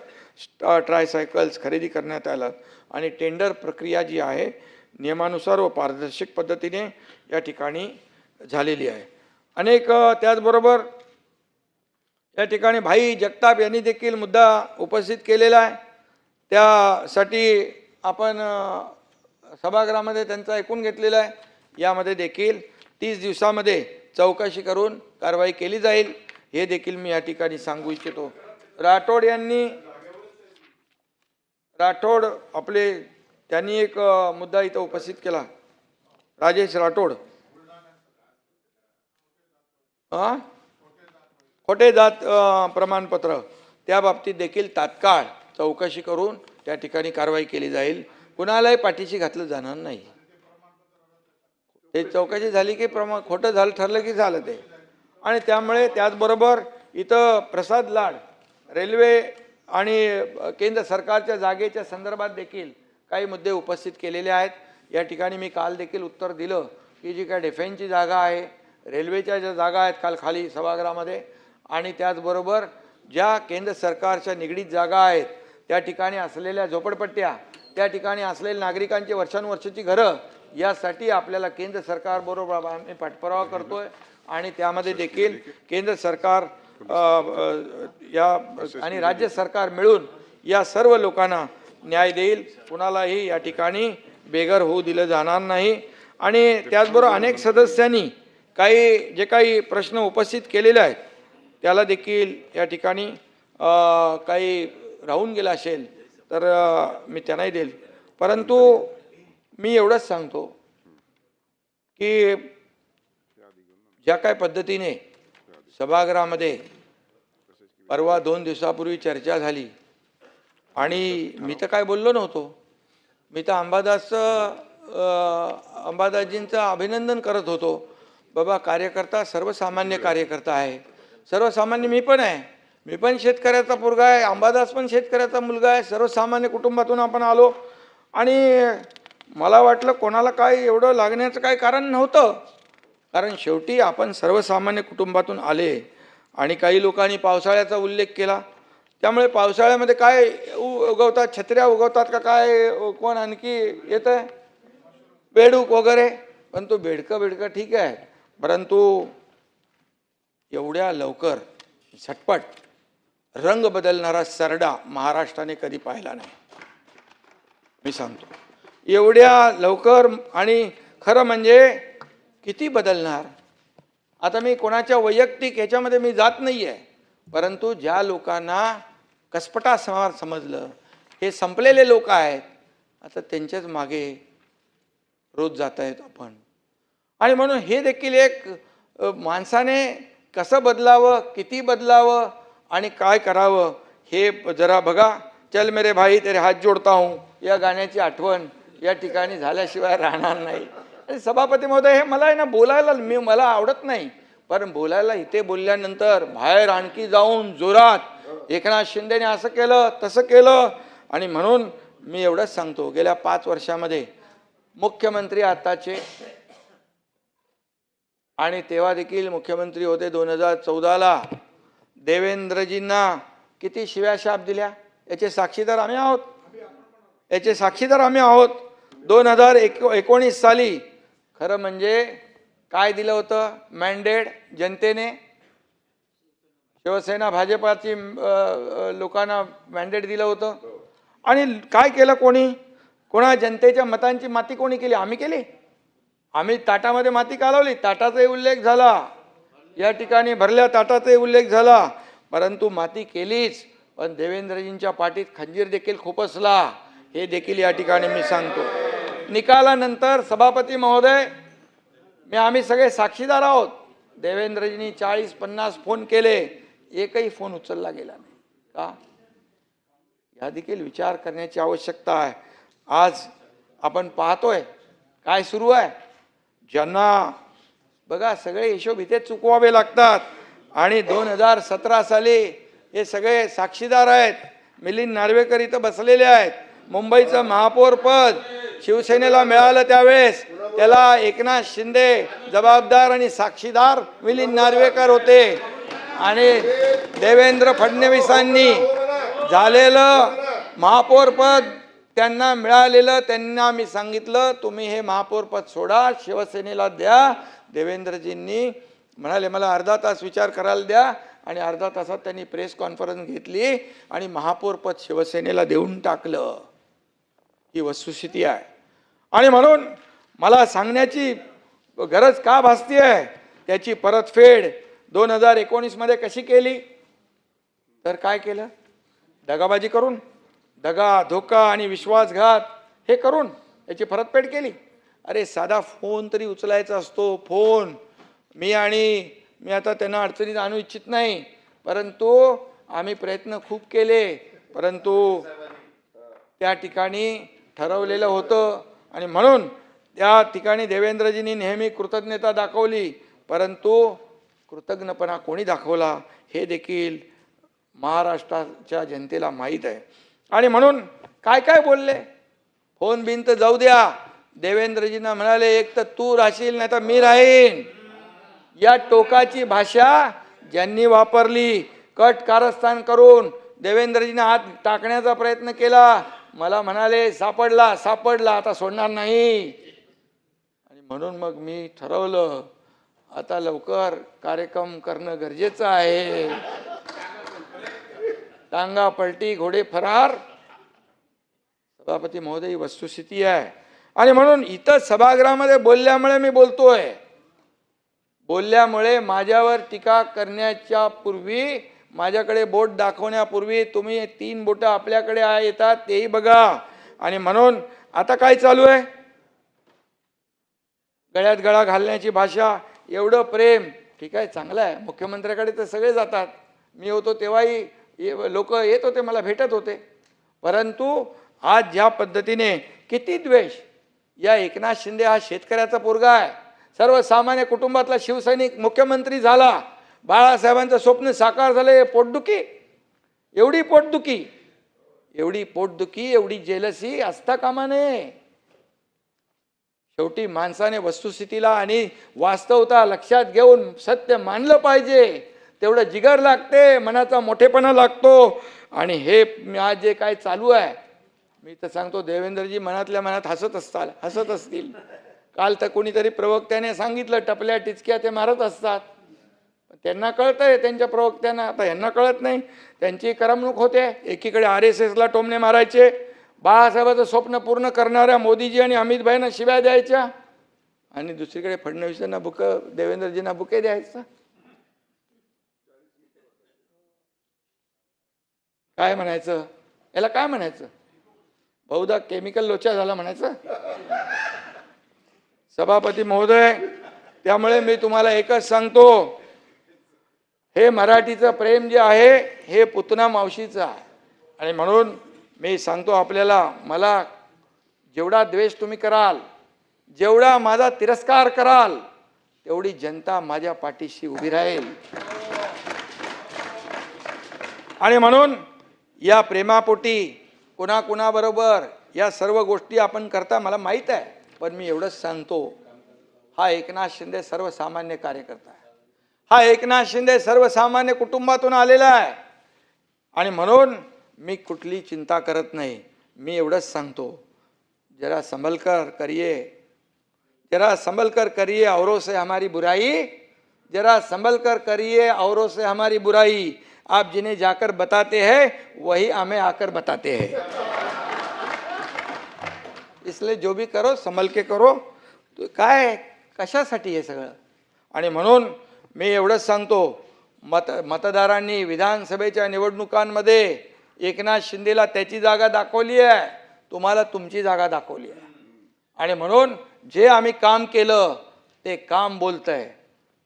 ट्रायसायकल्स खरेदी करण्यात आलं आणि टेंडर प्रक्रिया जी आहे नियमानुसार व पारदर्शक पद्धतीने या ठिकाणी झालेली आहे. अनेक त्याचबरोबर या ठिकाणी भाई जगताप यांनी देखील मुद्दा उपस्थित केलेला आहे. त्यासाठी आपण सभागृहामध्ये त्यांचा ऐकून घेतलेला आहे. यामध्ये देखील 30 दिवसामध्ये चौकशी करून कारवाई केली जाईल हे देखील मी या ठिकाणी सांगू इच्छितो. राठोड आपले त्यांनी एक मुद्दा इथं उपस्थित केला. राजेश राठोड खोटे जात प्रमाणपत्र त्या बाबतीत देखील तात्काळ चौकशी करून त्या ठिकाणी कारवाई केली जाईल. कुणालाही पाठीशी घातलं जाणार नाही. ते चौकशी झाली की खोटं झालं ठरलं की झालं ते. आणि त्यामुळे त्याचबरोबर इथं प्रसाद लाड रेल्वे आणि केंद्र सरकारच्या जागेच्या संदर्भात देखील काही मुद्दे उपस्थित केलेले आहेत. या ठिकाणी मी काल देखील उत्तर दिलं की जी काय डिफेन्सची जागा आहे, रेल्वेच्या ज्या जागा आहेत खाली सभागृहामध्ये, आणि त्याचबरोबर ज्या केंद्र सरकारच्या निगडीत जागा आहेत त्या ठिकाणी असलेल्या झोपडपट्ट्या, त्या ठिकाणी असलेल्या नागरिकांची वर्षानुवर्षाची घरं, यासाठी आपल्याला केंद्र सरकारबरोबर आम्ही पाठपुरावा करतोय आणि त्यामध्ये देखील केंद्र सरकार या आणि राज्य सरकार मिळून या सर्व लोकांना न्याय देईल. कुणालाही या ठिकाणी बेघर होऊ दिलं जाणार नाही. आणि त्याचबरोबर अनेक सदस्यांनी जे काही प्रश्न उपस्थित केलेले आहेत त्याला देखील या ठिकाणी काही राहून गेला असेल तर मी त्यांनाही देईल. परंतु मी एवढंच सांगतो की ज्या काय पद्धतीने सभागृहामध्ये परवा 2 दिवसापूर्वी चर्चा झाली आणि मी तर काय बोललो नव्हतो. मी तर अंबादासजींचं अभिनंदन करत होतो. बाबा कार्यकर्ता सर्वसामान्य कार्यकर्ता आहे. सर्वसामान्य मी पण आहे. मी पण शेतकऱ्याचा पोरगा आहे. अंबादास पण शेतकऱ्याचा मुलगा आहे. सर्वसामान्य कुटुंबातून आपण आलो आणि मला वाटलं कोणाला काय एवढं लागण्याचं काही कारण नव्हतं. कारण शेवटी आपण सर्वसामान्य कुटुंबातून आले. आणि काही लोकांनी पावसाळ्याचा उल्लेख केला. त्यामुळे पावसाळ्यामध्ये काय उगवतात, छत्र्या उगवतात का काय, कोण आणखी येत आहे, बेडूक वगैरे. पण तो बेडकं ठीक आहे, परंतु एवढ्या लवकर झटपट रंग बदलणारा सरडा महाराष्ट्राने कधी पाहिला नाही. मी सांगतो एवढ्या लवकर. आणि खरं म्हणजे किती बदलणार. आता मी कोणाच्या ह्याच्यामध्ये मी जात नाही आहे, परंतु ज्या लोकांना कसपटा समजलं, हे संपलेले लोक आहेत, आता त्यांच्याच मागे रोज जात आहेत आपण. आणि म्हणून हे देखील एक माणसाने कसं बदलावं, किती बदलावं आणि काय करावं हे जरा बघा. चल मेरे भाई तेरे हात जोडता हूँ या गाण्याची आठवण या ठिकाणी झाल्याशिवाय राहणार नाही. आणि सभापती महोदय, हे मला आहे ना बोलायला मला आवडत नाही, पण बोलायला इथे बोलल्यानंतर बाहेर आणखी जाऊन जोरात एकनाथ शिंदेने असं केलं तसं केलं. आणि म्हणून मी एवढंच सांगतो, गेल्या 5 वर्षामध्ये मुख्यमंत्री आताचे आणि तेव्हा देखील मुख्यमंत्री होते 2014ला देवेंद्रजींना किती शिव्याशाप दिल्या याचे साक्षीदार आम्ही आहोत. 2019 साली खरं म्हणजे काय दिलं होतं मॅन्डेट जनतेने, शिवसेना भाजपाची लोकांना मॅन्डेट दिलं होतं. आणि काय केलं कोणा जनतेच्या मतांची माती कोणी केली? आम्ही केली. आम्ही ताटामध्ये माती कालवली. ताटाचाही उल्लेख झाला या ठिकाणी, भरल्या ताटाचाही उल्लेख झाला, परंतु माती केलीच. पण देवेंद्रजींच्या पाठीत खंजीर देखील खुपसला, हे देखील या ठिकाणी मी सांगतो. निकालानंतर सभापती महोदय, आम्ही सगळे साक्षीदार आहोत. देवेंद्रजींनी 40-50 फोन केले, एकही फोन उचलला गेला नाही. का? या देखील विचार करण्याची आवश्यकता आहे. आज आपण पाहतोय काय सुरू आहे. ज्यांना बघा सगळे हिशोब इथे चुकवावे लागतात आणि 2017 साली हे सगळे साक्षीदार आहेत. मिलिंद नार्वेकर इथं बसलेले आहेत. मुंबईचं महापौर पद शिवसेनेला मिळालं त्यावेळेस त्याला एकनाथ शिंदे जबाबदार आणि साक्षीदार मिलिंद नार्वेकर होते. आणि देवेंद्र फडणवीसांनी झालेलं महापौर पद त्यांना मिळालेलं, त्यांना मी सांगितलं तुम्ही हे महापौर पद सोडा, शिवसेनेला द्या. देवेंद्रजींनी म्हणाले मला अर्धा तास विचार करायला द्या आणि अर्धा तासात त्यांनी प्रेस कॉन्फरन्स घेतली आणि महापौर पद शिवसेनेला देऊन टाकलं. ही वस्तुस्थिती आहे. आणि म्हणून मला सांगण्याची गरज का भासती आहे, त्याची परतफेड 2019 मध्ये कशी केली, तर काय केलं, दगाबाजी करून, दगा धोका आणि विश्वासघात हे करून याची परतफेड केली. अरे साधा फोन तरी उचलायचा असतो. फोन मी आता त्यांना अडचणीत आणू इच्छित नाही, परंतु आम्ही प्रयत्न खूप केले, परंतु त्या ठिकाणी ठरवलेलं होतं आणि म्हणून त्या ठिकाणी देवेंद्रजींनी नेहमी कृतज्ञता दाखवली, परंतु कृतज्ञपणा कोणी दाखवला हे देखील महाराष्ट्राच्या जनतेला माहीत आहे. आणि म्हणून काय काय बोलले, फोन बिन तर जाऊ द्या. देवेंद्रजींना म्हणाले एक तर तू राहशील नाही तर मी राहीन. या टोकाची भाषा ज्यांनी वापरली, कट कारस्थान करून देवेंद्रजींना हात टाकण्याचा प्रयत्न केला. मला म्हणाले सापडला आता सोडणार नाही. आणि म्हणून मग मी ठरवलं आता लवकर कार्यक्रम करणं गरजेचं आहे. टांगा पलटी घोडे फरार. सभापती महोदय ही वस्तुस्थिती आहे. आणि म्हणून इथं सभागृहामध्ये बोलल्यामुळे मी बोलतोय. बोलल्यामुळे माझ्यावर टीका करण्याच्या पूर्वी, माझ्याकडे बोट दाखवण्यापूर्वी तुम्ही 3 बोटं आपल्याकडे येतात तेही बघा. आणि म्हणून आता काय चालू आहे, गळ्यात गळा घालण्याची भाषा, एवढं प्रेम, ठीक आहे चांगलं आहे. मुख्यमंत्र्याकडे तर सगळे जातात. मी होतो तेव्हाही लोक येत होते, मला भेटत होते. परंतु आज ज्या पद्धतीने किती द्वेष. या एकनाथ शिंदे हा शेतकऱ्याचा पोरगा आहे, सर्वसामान्य कुटुंबातला शिवसैनिक मुख्यमंत्री झाला, बाळासाहेबांचं स्वप्न साकार झाले. पोटदुखी, एवढी पोटदुखी, एवढी जेलसी असता कामा नये. शेवटी माणसाने वस्तुस्थितीला आणि वास्तवता लक्षात घेऊन सत्य मानलं पाहिजे. तेवढं जिगर लागते, मनाचा मोठेपणा लागतो. आणि हे आज जे काय चालू आहे, मी तर सांगतो देवेंद्रजी मनातल्या मनात हसत असतील. काल तर कोणीतरी प्रवक्त्याने सांगितलं टपल्या टिचक्या ते मारत असतात. त्यांना कळतंय त्यांच्या प्रवक्त्यांना, आता यांना कळत नाही. त्यांची करमणूक होते. एकीकडे RSSला टोमणे मारायचे, बाळासाहेबांचं स्वप्न पूर्ण करणाऱ्या मोदीजी आणि अमित भाईंना शिव्या द्यायच्या, आणि दुसरीकडे फडणवीसांना देवेंद्रजींना बुके द्यायचं. काय म्हणायचं याला, काय म्हणायचं, बहुधा केमिकल लोचा झाला म्हणायचं. सभापती महोदय, त्यामुळे मी तुम्हाला एकच सांगतो, हे मराठीचं प्रेम जे आहे हे पुतना मावशीचं आहे. आणि म्हणून मी सांगतो आपल्याला, मला जेवढा द्वेष तुम्ही कराल, जेवढा माझा तिरस्कार कराल, तेवढी जनता माझ्या पाठीशी उभी राहील. आणि म्हणून या प्रेमापोटी कुणाबरोबर या सर्व गोष्टी आपण करता मला माहीत आहे. पण मी एवढंच सांगतो, हा एकनाथ शिंदे सर्वसामान्य कार्यकर्ता आहे. हा एकनाथ शिंदे सर्वसामान्य कुटुंबातून आलेला आहे. आणि म्हणून मी कुठली चिंता करत नाही. मी एवढंच सांगतो, जरा संभल कर करिए औरों से हमारी बुराई, जरा संभल कर करिए औरों से हमारी बुराई. आप जिन्हें जाकर बताते हैं वही हमें आकर बताते हैं. इसलिए जो भी करो संभल के करो. तो काय कशासाठी हे सगळं. आणि म्हणून मी एवढंच सांगतो, मतदारांनी विधानसभेच्या निवडणुकांमध्ये एकनाथ शिंदेला त्याची जागा दाखवली आहे, तुम्हाला तुमची जागा दाखवली आहे. आणि म्हणून जे आम्ही काम केलं ते काम बोलतंय.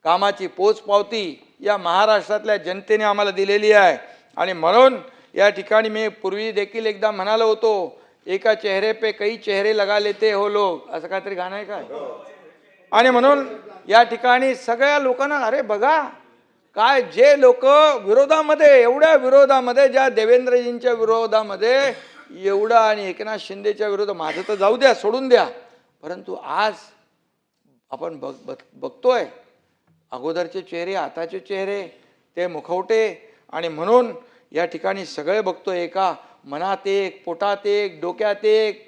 कामाची पोचपावती या महाराष्ट्रातल्या जनतेने आम्हाला दिलेली आहे. आणि म्हणून या ठिकाणी मी पूर्वी देखील एकदा म्हणालो होतो, एका चेहरे पे कई चेहरे लगा लेते हो लोग, असं काहीतरी गाणं आहे काय. आणि म्हणून या ठिकाणी सगळ्या लोकांना अरे बघा काय जे लोक विरोधामध्ये, एवढ्या विरोधामध्ये, ज्या देवेंद्रजींच्या विरोधामध्ये एवढा आणि एकनाथ शिंदेच्या विरोधात, माझं तर जाऊ द्या, सोडून द्या, परंतु आज आपण बघतोय अगोदरचे चेहरे, आताचे चेहरे, ते मुखवटे. आणि म्हणून या ठिकाणी सगळे बघतोय एका मनात एक, पोटात एक, डोक्यात एक,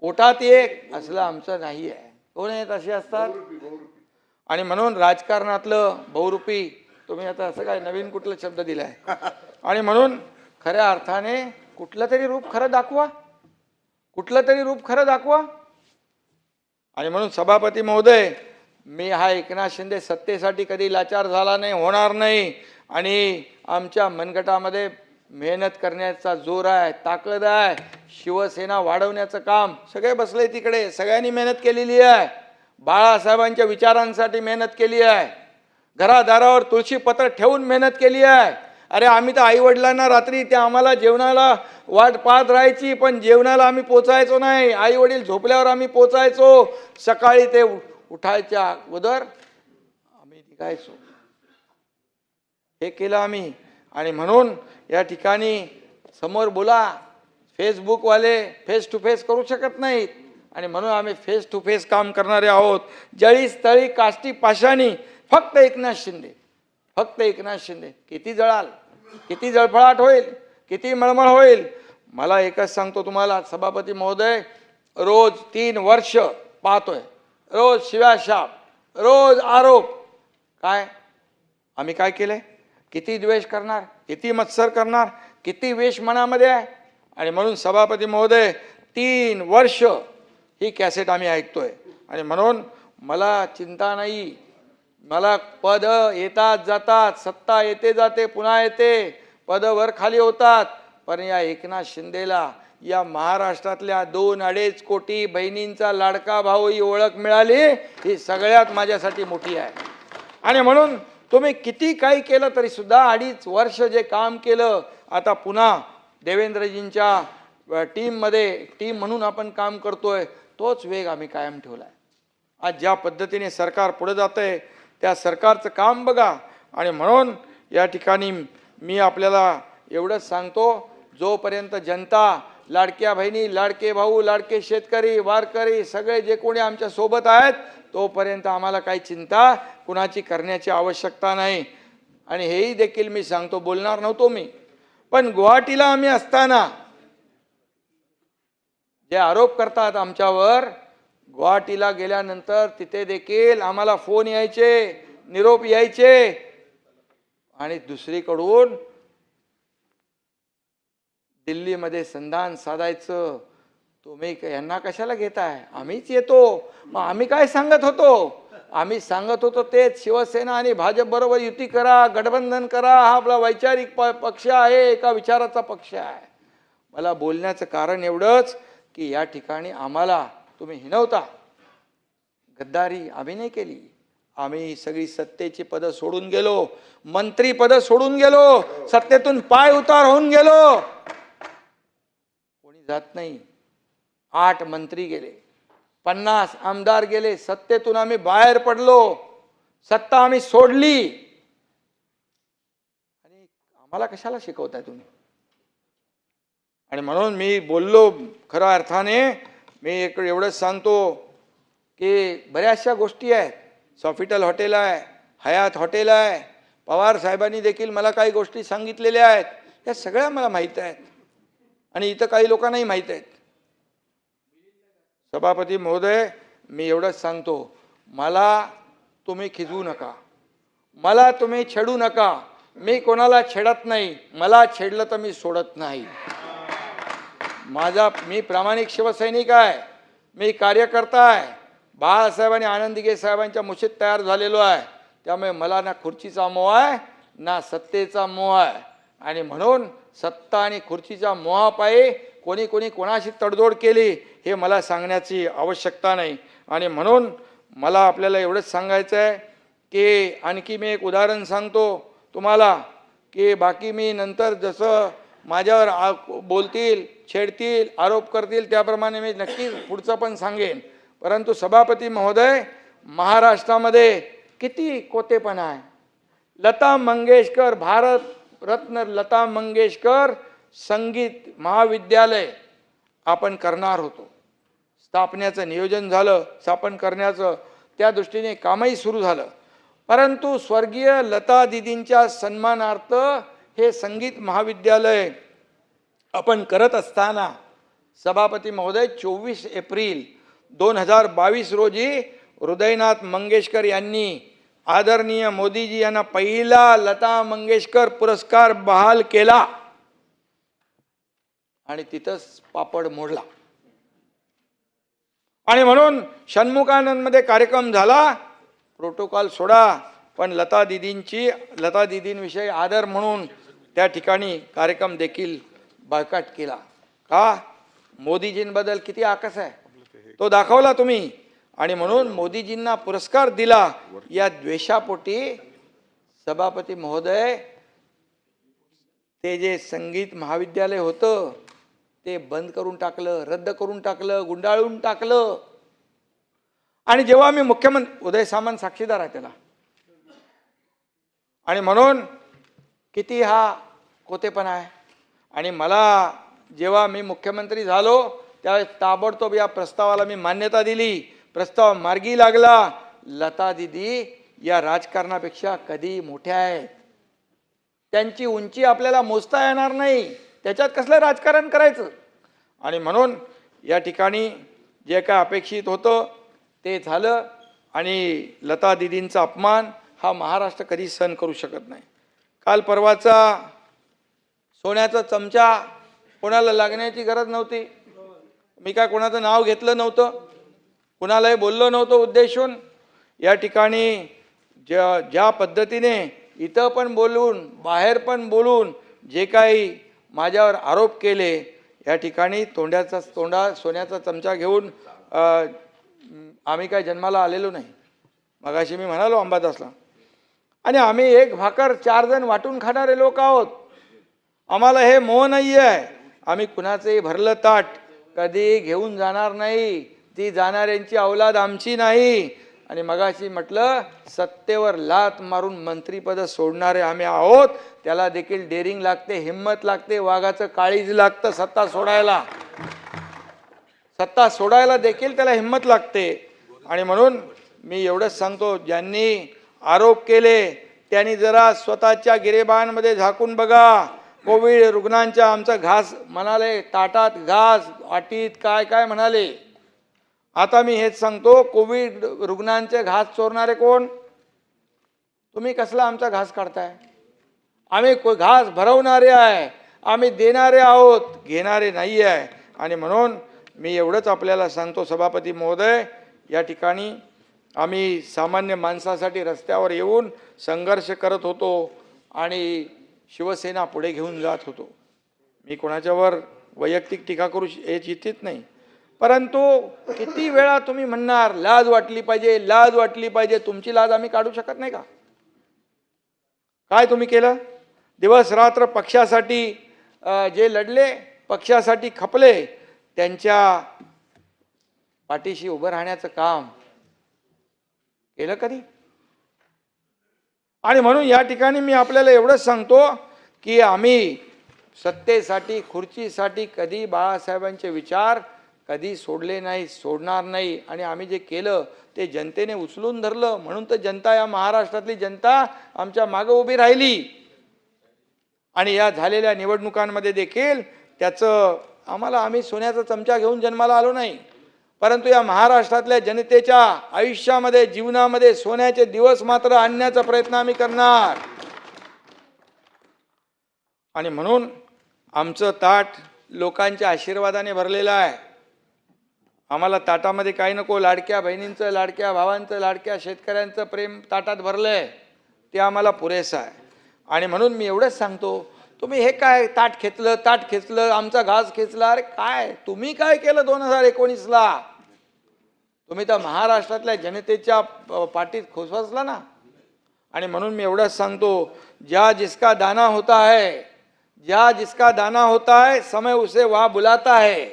ओटात एक असलं आमचं नाही आहे. कोण आहेत असे असतात. आणि म्हणून राजकारणातलं बहुरूपी, तुम्ही आता असं काय नवीन कुठला शब्द दिलाय. आणि म्हणून खऱ्या अर्थाने कुठलं तरी रूप खरं दाखवा, कुठलं तरी रूप खरं दाखवा. आणि म्हणून सभापती महोदय, मी हा एकनाथ शिंदे सत्तेसाठी कधी लाचार झाला नाही, होणार नाही. आणि आमच्या मनगटामध्ये मेहनत करण्याचा जोर आहे, ताकद आहे. शिवसेना वाढवण्याचं काम सगळे बसले तिकडे, सगळ्यांनी मेहनत केलेली आहे. बाळासाहेबांच्या विचारांसाठी मेहनत केली आहे. घरादारावर तुळशी पत्र ठेवून मेहनत केली आहे. अरे आम्ही तर आई वडिलांना रात्री ते आम्हाला जेवणाला वाट पाहत राहायची, पण जेवणाला आम्ही पोचायचो नाही. आई वडील झोपल्यावर आम्ही पोचायचो, सकाळी ते उठायच्या अगोदर आम्ही निघायचो. हे केलं आम्ही. आणि म्हणून या ठिकाणी समोर बोला, फेसबुकवाले फेस टू फेस करू शकत नाहीत. आणि म्हणून आम्ही फेस टू फेस काम करणारे आहोत. जळी स्थळी काष्टी पाषाणी फक्त एकनाथ शिंदे, फक्त एकनाथ शिंदे. किती जळाल, किती जळफळाट होईल, किती मळमळ होईल. मला एकच सांगतो तुम्हाला सभापती महोदय, रोज 3 वर्ष पाहतोय, रोज शिव्याशाप, रोज आरोप. काय आम्ही काय केलंय, किती द्वेष करणार, किती मत्सर करणार, किती वेश मनामध्ये आहे. आणि म्हणून सभापती महोदय 3 वर्ष ही कॅसेट आम्ही ऐकतोय. आणि म्हणून मला चिंता नाही. मला पद येतात जातात, सत्ता येते जाते, पुन्हा येते, पद वर खाली होतात. पण या एकनाथ शिंदेला या महाराष्ट्रातल्या 2-2.5 कोटी बहिणींचा लाडका भाऊ ही ओळख मिळाली, ही सगळ्यात माझ्यासाठी मोठी आहे. आणि म्हणून तुम्ही किती काही केलं तरी सुद्धा 2.5 वर्ष जे काम केलं, आता पुन्हा देवेंद्रजींच्या टीममध्ये टीम म्हणून आपण काम करतोय, तोच वेग आम्ही कायम ठेवला आहे. आज ज्या पद्धतीने सरकार पुढे जात आहे त्या सरकारचं काम बघा. आणि म्हणून या ठिकाणी मी आपल्याला एवढंच सांगतो, जोपर्यंत जनता, लाडक्या बहिणी, लाडके भाऊ, लाडके शेतकरी, वारकरी सगळे जे कोणी आमच्या सोबत आहेत, तोपर्यंत आम्हाला काही चिंता कुणाची करण्याची आवश्यकता नाही. आणि हेही देखील मी सांगतो, बोलणार नव्हतो मी, पण गुवाहाटीला आम्ही असताना जे आरोप करतात आमच्यावर, गुवाहाटीला गेल्यानंतर तिथे देखील आम्हाला फोन यायचे, निरोप यायचे. आणि दुसरीकडून दिल्लीमध्ये संधान साधायचं. तुम्ही यांना कशाला घेताय, आम्हीच येतो. मग आम्ही काय सांगत होतो, आम्ही सांगत होतो तेच, शिवसेना आणि भाजप बरोबर युती करा, गठबंधन करा, हा आपला वैचारिक पक्ष आहे, एका विचाराचा पक्ष आहे. मला बोलण्याचं कारण एवढंच की या ठिकाणी आम्हाला तुम्ही हिणवता, गद्दारी आम्ही नाही केली. आम्ही सगळी सत्तेची पदं सोडून गेलो, मंत्री पद सोडून गेलो, सत्तेतून पाय उतार होऊन गेलो. कोणी जात नाही. 8 मंत्री गेले, 50 आमदार गेले, सत्तेतून आम्ही बाहेर पडलो, सत्ता आम्ही सोडली. आणि आम्हाला कशाला शिकवताय तुम्ही. आणि म्हणून मी बोललो, खऱ्या अर्थाने मी एवढंच सांगतो की बऱ्याचशा गोष्टी आहेत. सॉफिटल हॉटेल आहे, हयात हॉटेल आहे, पवार साहेबांनी देखील मला काही गोष्टी सांगितलेल्या आहेत, या सगळ्या मला माहीत आहेत. आणि इथं काही लोकांनाही माहीत आहेत. सभापती महोदय, मी एवढंच सांगतो, मला तुम्ही खिजवू नका, मला तुम्ही छेडू नका. मी कोणाला छेडत नाही, मला छेडलं तर मी सोडत नाही. मी प्रामाणिक शिवसैनिक आहे, मी कार्यकर्ता आहे, बाळासाहेब आणि आनंदीगे साहेबांच्या मुशीत तयार झालेलो आहे. त्यामुळे मला ना खुर्चीचा मोह आहे ना सत्तेचा मोह आहे. आणि म्हणून सत्ता आणि खुर्चीच्या मोहापायी कोणी कोणी कोणाशी तडजोड केली हे मला सांगण्याची आवश्यकता नाही. आणि म्हणून मला आपल्याला एवढंच सांगायचं आहे की आणखी मी एक उदाहरण सांगतो तुम्हाला की बाकी मी नंतर जसं माझ्यावर बोलतील, छेडतील, आरोप करतील त्याप्रमाणे मी नक्कीच पुढचं पण सांगेन. परंतु सभापती महोदय, महाराष्ट्रामध्ये किती कोतेपणा आहे. लता मंगेशकर, भारत रत्न लता मंगेशकर संगीत महाविद्यालय आपण करणार होतो. स्थापनेचं नियोजन झालं, स्थापन करण्याचं त्या दृष्टीने कामही सुरू झालं. परंतु स्वर्गीय लता दीदींच्या सन्मानार्थ हे संगीत महाविद्यालय आपण करत असताना सभापती महोदय 24 एप्रिल 2022 रोजी हृदयनाथ मंगेशकर यांनी आदरणीय मोदीजी यांना पहिला लता मंगेशकर पुरस्कार बहाल केला आणि तिथंच पापड मोडला. आणि म्हणून षण्मुखानंदमध्ये कार्यक्रम झाला, प्रोटोकॉल सोडा, पण लता दीदींविषयी आदर म्हणून त्या ठिकाणी कार्यक्रम देखील बायकाट केला. का? मोदीजींबद्दल किती आकस आहे तो दाखवला तुम्ही. आणि म्हणून मोदीजींना पुरस्कार दिला. या द्वेषापोटी सभापती महोदय ते जे संगीत महाविद्यालय होतं ते बंद करून टाकलं, रद्द करून टाकलं, गुंडाळून टाकलं. आणि जेव्हा मी मुख्यमंत्री, उदय सामंत साक्षीदार आहे त्याला, आणि म्हणून किती हा कोतेपणा आहे. आणि मला जेव्हा मी मुख्यमंत्री झालो त्यावेळेस ताबडतोब या प्रस्तावाला मी मान्यता दिली. प्रस्ताव मार्गी लागला. लता दीदी या राजकारणापेक्षा कधी मोठ्या आहेत. त्यांची उंची आपल्याला मोजता येणार नाही. त्याच्यात कसलं राजकारण करायचं. आणि म्हणून या ठिकाणी जे काय अपेक्षित होतं ते झालं. आणि लता दीदींचा अपमान हा महाराष्ट्र कधी सहन करू शकत नाही. काल परवाचा सोन्याचा चमचा कोणाला लागण्याची गरज नव्हती. मी काय कोणाचं नाव घेतलं नव्हतं, कुणालाही बोललो नव्हतं उद्देशून. या ठिकाणी ज्या पद्धतीने इथं पण बोलून बाहेर पण बोलून जे काही माझ्यावर आरोप केले, या ठिकाणी सोन्याचा चमचा घेऊन आम्ही काय जन्माला आलेलो नाही. मगाशी मी म्हणालो अंबादासला, आणि आम्ही एक भाकर 4 जण वाटून खाणारे लोक आहोत. आम्हाला हे मोह नाही आहे. आम्ही कुणाचंही भरलं ताट कधी घेऊन जाणार नाही. ती जाणाऱ्यांची औलाद आमची नाही. आणि मगाशी म्हटलं, सत्तेवर लात मारून मंत्रीपद सोडणारे आम्ही आहोत. त्याला देखील डेअरिंग लागते, हिम्मत लागते, वाघाचं काळीज लागतं सत्ता सोडायला. सत्ता सोडायला देखील त्याला हिम्मत लागते. आणि म्हणून मी एवढंच सांगतो, ज्यांनी आरोप केले त्यांनी जरा स्वतःच्या गिरेबांमध्ये झाकून बघा. कोविड रुग्णांच्या आमचा घास म्हणाले, ताटात घास, वाटीत काय काय म्हणाले. आता मी हेच सांगतो, कोविड रुग्णांचे घास चोरणारे कोण? तुम्ही कसला आमचा घास काढताय? आम्ही घास भरवणारे आहे, आम्ही देणारे आहोत, घेणारे नाही आहे. आणि म्हणून मी एवढंच आपल्याला सांगतो सभापती महोदय, या ठिकाणी आम्ही सामान्य माणसासाठी रस्त्यावर येऊन संघर्ष करत होतो आणि शिवसेना पुढे घेऊन जात होतो. मी कोणाच्यावर वैयक्तिक टीका करू इच्छित नाही. परंतु किती वेळा तुम्ही म्हणणार लाज वाटली पाहिजे, लाज वाटली पाहिजे. तुमची लाज आम्ही काढू शकत नाही का? काय तुम्ही केलं? दिवस रात्र पक्षासाठी जे लढले, पक्षासाठी खपले, त्यांच्या पाठीशी उभं राहण्याचं काम केलं कधी? आणि म्हणून या ठिकाणी मी आपल्याला एवढंच सांगतो की आम्ही सत्तेसाठी, खुर्चीसाठी कधी बाळासाहेबांचे विचार कधी सोडले नाही, सोडणार नाही. आणि आम्ही जे केलं ते जनतेने उचलून धरलं. म्हणून तर जनता, या महाराष्ट्रातली जनता आमच्या मागे उभी राहिली. आणि या झालेल्या निवडणुकांमध्ये देखील त्याचं आम्ही सोन्याचा चमचा घेऊन जन्माला आलो नाही. परंतु या महाराष्ट्रातल्या जनतेच्या आयुष्यामध्ये, जीवनामध्ये सोन्याचे दिवस मात्र आणण्याचा प्रयत्न आम्ही करणार. आणि म्हणून आमचं ताट लोकांच्या आशीर्वादाने भरलेलं आहे. आम्हाला ताटामध्ये काही नको. लाडक्या बहिणींचं, लाडक्या भावांचं, लाडक्या शेतकऱ्यांचं प्रेम ताटात भरलंय, ते आम्हाला पुरेसं आहे. आणि म्हणून मी एवढंच सांगतो तुम्ही हे काय ताट खेचलं आमचा घास खेचला. अरे काय तुम्ही काय केलं 2019ला? तुम्ही तर महाराष्ट्रातल्या जनतेच्या पाठीत खोसवासला ना. आणि म्हणून मी एवढंच सांगतो, ज्या जिसका दाना होता है समय उसे वहाँ बुलाता है.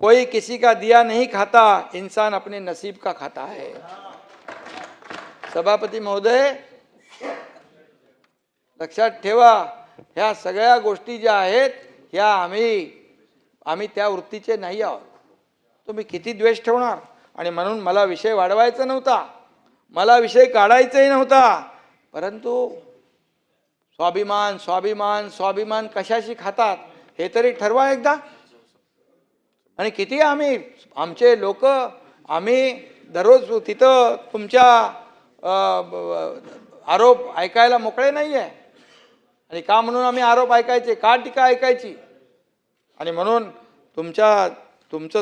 कोई किसी का दिया नहीं खाता, इंसान अपने नसीब का खाता है. सभापती महोदय, लक्षात ठेवा, ह्या सगळ्या गोष्टी ज्या आहेत ह्या आम्ही त्या वृत्तीचे नाही आहोत. तुम्ही किती द्वेष ठेवणार. आणि म्हणून मला विषय वाढवायचा नव्हता, मला विषय काढायचाही नव्हता. परंतु स्वाभिमान कशाशी खातात हे तरी ठरवा एकदा. आणि किती आमचे लोक आम्ही दररोज तिथं तुमच्या आरोप ऐकायला मोकळे नाही आहे. आणि का म्हणून आम्ही आरोप ऐकायचे, का टीका ऐकायची. आणि म्हणून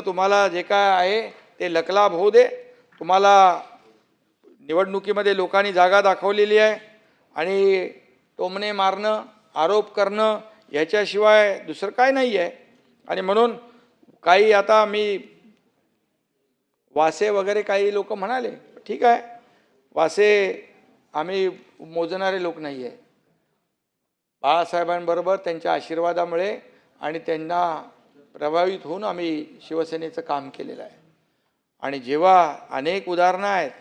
तुम्हाला जे काय आहे ते लकलाभ होऊ दे. तुम्हाला निवडणुकीमध्ये लोकांनी जागा दाखवलेली आहे आणि टोमणे मारणं, आरोप करणं याच्याशिवाय दुसरं काय नाही आहे. आणि म्हणून काही आता मी वासे वगैरे काही लोक म्हणाले, ठीक आहे, वासे आम्ही मोजणारे लोक नाही आहे. बाळासाहेबांबरोबर त्यांच्या आशीर्वादामुळे आणि त्यांना प्रभावित होऊन आम्ही शिवसेनेचं काम केलेलं आहे. आणि जेव्हा अनेक उदाहरणं आहेत,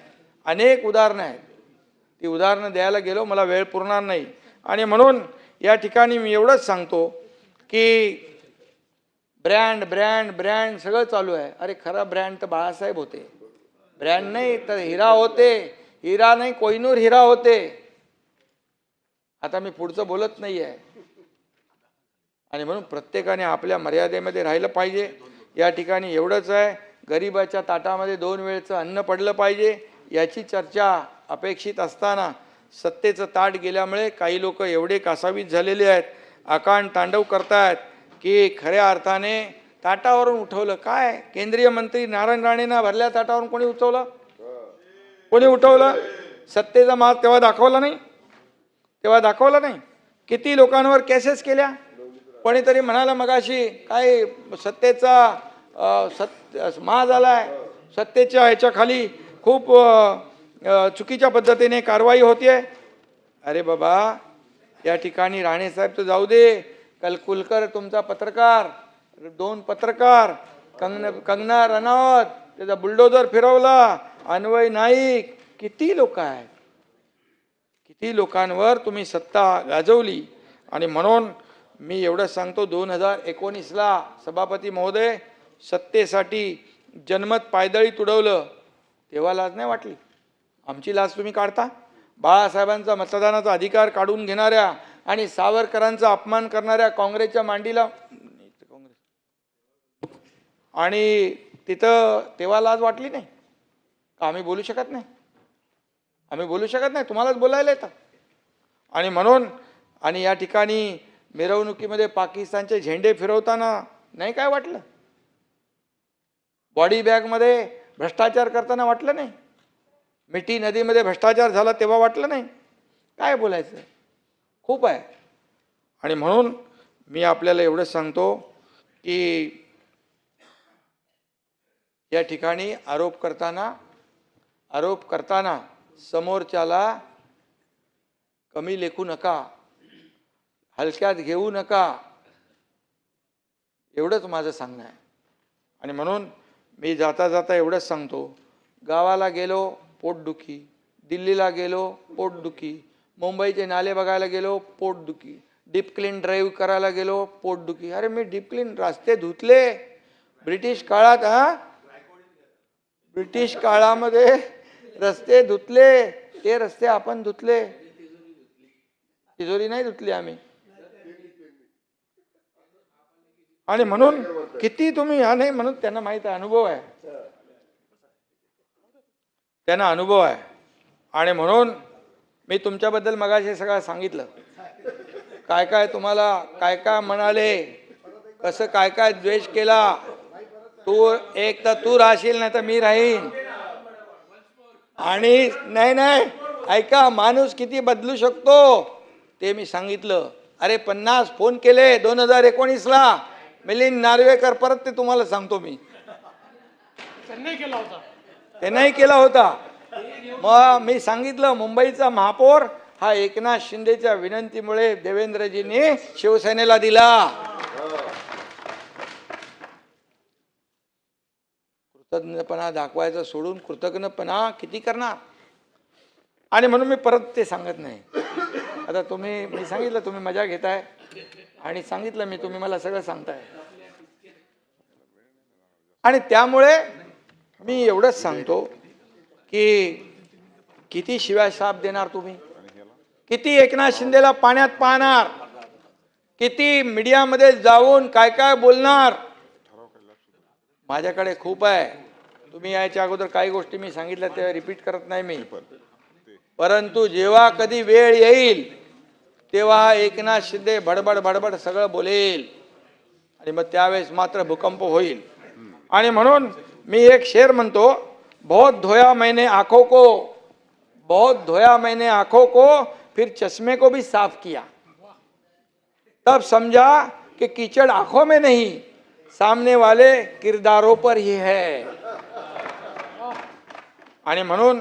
ती उदाहरणं द्यायला गेलो मला वेळ पुरणार नाही. आणि म्हणून या ठिकाणी मी एवढंच सांगतो की ब्रँड सगळं चालू आहे. अरे खरा ब्रँड तर बाळासाहेब होते, ब्रँड नाही तर हिरा होते. हिरा नाही, कोहिनूर हिरा होते. आता मी पुढचं बोलत नाही आहे. आणि म्हणून प्रत्येकाने आपल्या मर्यादेमध्ये राहिलं पाहिजे. या ठिकाणी एवढंच आहे, गरिबाच्या ताटामध्ये 2 वेळचं अन्न पडलं पाहिजे याची चर्चा अपेक्षित असताना सत्तेचं ताट गेल्यामुळे काही लोक एवढे कासावीस झालेले आहेत, आकांड तांडव करतायत की खऱ्या अर्थाने ताटावरून उठवलं. काय केंद्रीय मंत्री नारायण राणेंना भरल्या ताटावरून कोणी उठवलं? सत्तेचा माज तेव्हा दाखवला नाही. किती लोकांवर केसेस केल्या. कोणीतरी म्हणाला मगाशी काय सत्तेचा माज आलाय, सत्तेच्या ह्याच्या खाली खूप चुकीच्या पद्धतीने कारवाई होतीये. अरे बाबा, या ठिकाणी राणेसाहेब तर जाऊ दे, कलकुलकर तुमचा पत्रकार, 2 पत्रकार, कंगना रनौत त्याचा बुलडोजर फिरवला, अन्वय नाईक, किती लोक आहेत, किती लोकांवर तुम्ही सत्ता गाजवली. आणि म्हणून मी एवढं सांगतो, 2019ला सभापती महोदय सत्तेसाठी जनमत पायदळी तुडवलं तेव्हा लाज नाही वाटली. आमची लाज तुम्ही काढता. बाळासाहेबांचा मतदानाचा अधिकार काढून घेणाऱ्या आणि सावरकरांचा अपमान करणाऱ्या काँग्रेसच्या मांडीला आणि तिथं तेव्हा लाज वाटली नाही का? आम्ही बोलू शकत नाही, तुम्हालाच बोलायला येतं. आणि म्हणून आणि या ठिकाणी मिरवणुकीमध्ये पाकिस्तानचे झेंडे फिरवताना नाही काय वाटलं? बॉडी बॅगमध्ये भ्रष्टाचार करताना वाटलं नाही? मिठी नदीमध्ये भ्रष्टाचार झाला तेव्हा वाटलं नाही? काय बोलायचं, खूप आहे. आणि म्हणून मी आपल्याला एवढंच सांगतो की या ठिकाणी आरोप करताना समोरच्याला कमी लेखू नका, हलक्यात घेऊ नका, एवढंच माझं सांगणं आहे. आणि म्हणून मी जाता एवढंच सांगतो, गावाला गेलो पोटदुखी, दिल्लीला गेलो पोटदुखी, मुंबईचे नाले बघायला गेलो पोटदुखी, डीप क्लीन ड्राईव्ह करायला गेलो पोटदुखी. अरे मी डीप क्लीन रस्ते धुतले ब्रिटिश काळामध्ये रस्ते धुतले, ते रस्ते आपण धुतले, तिजोरी नाही धुतली आम्ही. आणि म्हणून किती तुम्ही ह्या नाही, म्हणून त्यांना माहित आहे, अनुभव आहे. आणि म्हणून मी तुमच्याबद्दल मगाशी सगळं सांगितलं, काय तुम्हाला काय म्हणाले, कसं काय द्वेष केला. एक तर तू राहशील नाही तर मी राहीन. आणि नाही ऐका, माणूस किती बदलू शकतो ते मी सांगितलं. अरे 50 फोन केले 2019ला मिलिंद नार्वेकर, परत ते तुम्हाला सांगतो मी, ते नाही केला होता. मग मी सांगितलं मुंबईचा महापौर हा एकनाथ शिंदेच्या विनंतीमुळे देवेंद्रजींनी शिवसेनेला दिला. कृतज्ञपणा दाखवायचा सोडून कृतज्ञपणा किती करणार. आणि म्हणून मी परत ते सांगत नाही. आता तुम्ही, मी सांगितलं तुम्ही मजा घेताय आणि सांगितलं मी, तुम्ही मला सगळं सांगताय. आणि त्यामुळे मी एवढंच सांगतो की किती शिवाय साप देणार तुम्ही, किती एकनाथ शिंदेला पाण्यात पाहणार, किती मीडियामध्ये जाऊन काय काय बोलणार. माझ्याकडे खूप आहे. तुम्ही याच्या अगोदर काही गोष्टी मी सांगितल्या त्या रिपीट करत नाही मी. परंतु जेव्हा कधी वेळ येईल तेव्हा एकनाथ शिंदे बडबड बडबड सगळं बोलेल आणि मग त्यावेळेस मात्र भूकंप होईल. आणि म्हणून मी एक शेर म्हणतो, बहुत धोया मैंने आंखों को, बहुत धोया मैंने आंखों को, फिर चश्मे को भी साफ किया, तब समझा कि कीचड़ आंखों में नहीं सामने वाले किरदारों पर ही है. आणि म्हणून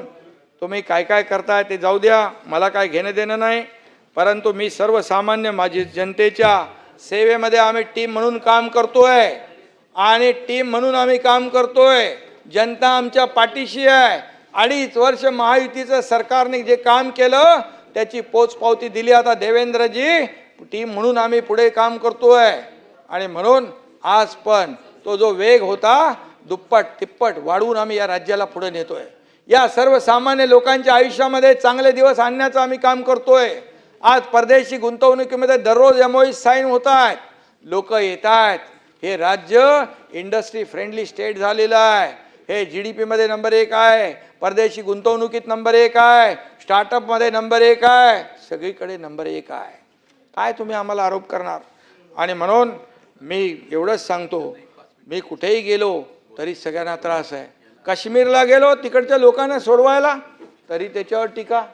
तुम्ही काय काय करताय ते जाऊ द्या, मला काय घेणं देणं नाही. परंतु मी सर्वसामान्य माझी जनतेच्या सेवेमध्ये आम्ही टीम म्हणून काम करतोय आणि टीम म्हणून आम्ही काम करतोय. जनता आमच्या पाठीशी आहे. 2.5 वर्ष महायुतीचं सरकारने जे काम केलं त्याची पोचपावती दिली. आता देवेंद्रजी टीम म्हणून आम्ही पुढे काम करतोय. आणि म्हणून आज पण तो जो वेग होता दुप्पट तिप्पट वाढवून आम्ही या राज्याला पुढे नेतोय. या सर्वसामान्य लोकांच्या आयुष्यामध्ये चांगले दिवस आणण्याचं आम्ही काम करतोय. आज परदेशी गुंतवणुकीमध्ये दररोज MOU साईन होत आहेत, लोक येत आहेत. हे राज्य इंडस्ट्री फ्रेंडली स्टेट झालेलं आहे. हे GDP मध्ये नंबर 1 आहे, परदेशी गुंतवणुकीत नंबर 1 आहे, स्टार्टअप मध्ये नंबर 1 आहे, सगळीकडे नंबर 1 आहे. काय तुम्ही आम्हाला आरोप करणार. आणि म्हणून मी एवढंच सांगतो, मी कुठेही गेलो तरी सगळ्यांना त्रास आहे. काश्मीरला गेलो तिकडच्या लोकांना सोडवायला तरी त्याच्यावर टीका.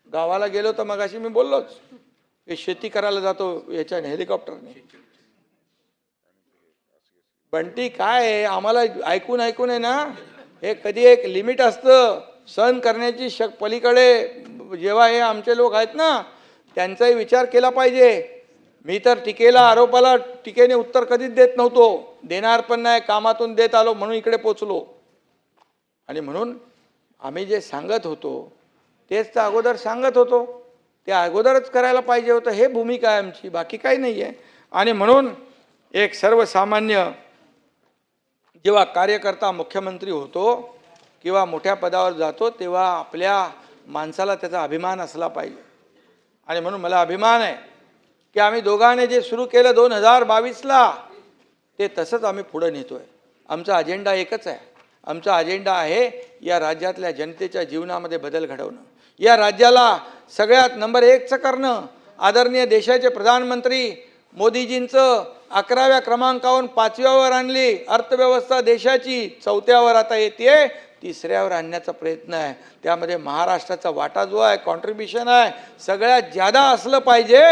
गावाला गेलो तर मगाशी मी बोललोच, हे शेती करायला जातो याच्याने हेलिकॉप्टरने. बंटी काय आहे, आम्हाला ऐकून ऐकून आहे ना, हे कधी एक लिमिट असतं सहन करण्याची पलीकडे. जेव्हा हे आमचे लोक आहेत ना त्यांचाही विचार केला पाहिजे. मी तर टीकेला आरोपाला टीकेने उत्तर कधीच देत नव्हतो, देणार पण नाही, कामातून देत आलो म्हणून इकडे पोचलो. आणि म्हणून आम्ही जे सांगत होतो तेच तर अगोदर सांगत होतो, ते अगोदरच करायला पाहिजे होतं. हे भूमिका आहे आमची, बाकी काही नाही आहे. आणि म्हणून एक सर्वसामान्य जेव्हा कार्यकर्ता मुख्यमंत्री होतो किंवा मोठ्या पदावर जातो तेव्हा आपल्या माणसाला त्याचा अभिमान असला पाहिजे. आणि म्हणून मला अभिमान आहे की आम्ही दोघांनी जे सुरू केलं 2022ला ते तसंच आम्ही पुढे नेतोय. आमचा अजेंडा एकच आहे. आमचा अजेंडा आहे या राज्यातल्या जनतेच्या जीवनामध्ये बदल घडवणं, या राज्याला सगळ्यात नंबर 1चं करणं. आदरणीय देशाचे प्रधानमंत्री मोदीजींचं 11व्या क्रमांकावरून 5व्यावर आणली अर्थव्यवस्था देशाची, 4थ्यावर आता येते, 3ऱ्यावर आणण्याचा प्रयत्न आहे. त्यामध्ये महाराष्ट्राचा वाटा जो आहे, कॉन्ट्रीब्युशन आहे, सगळ्यात जादा असलं पाहिजे,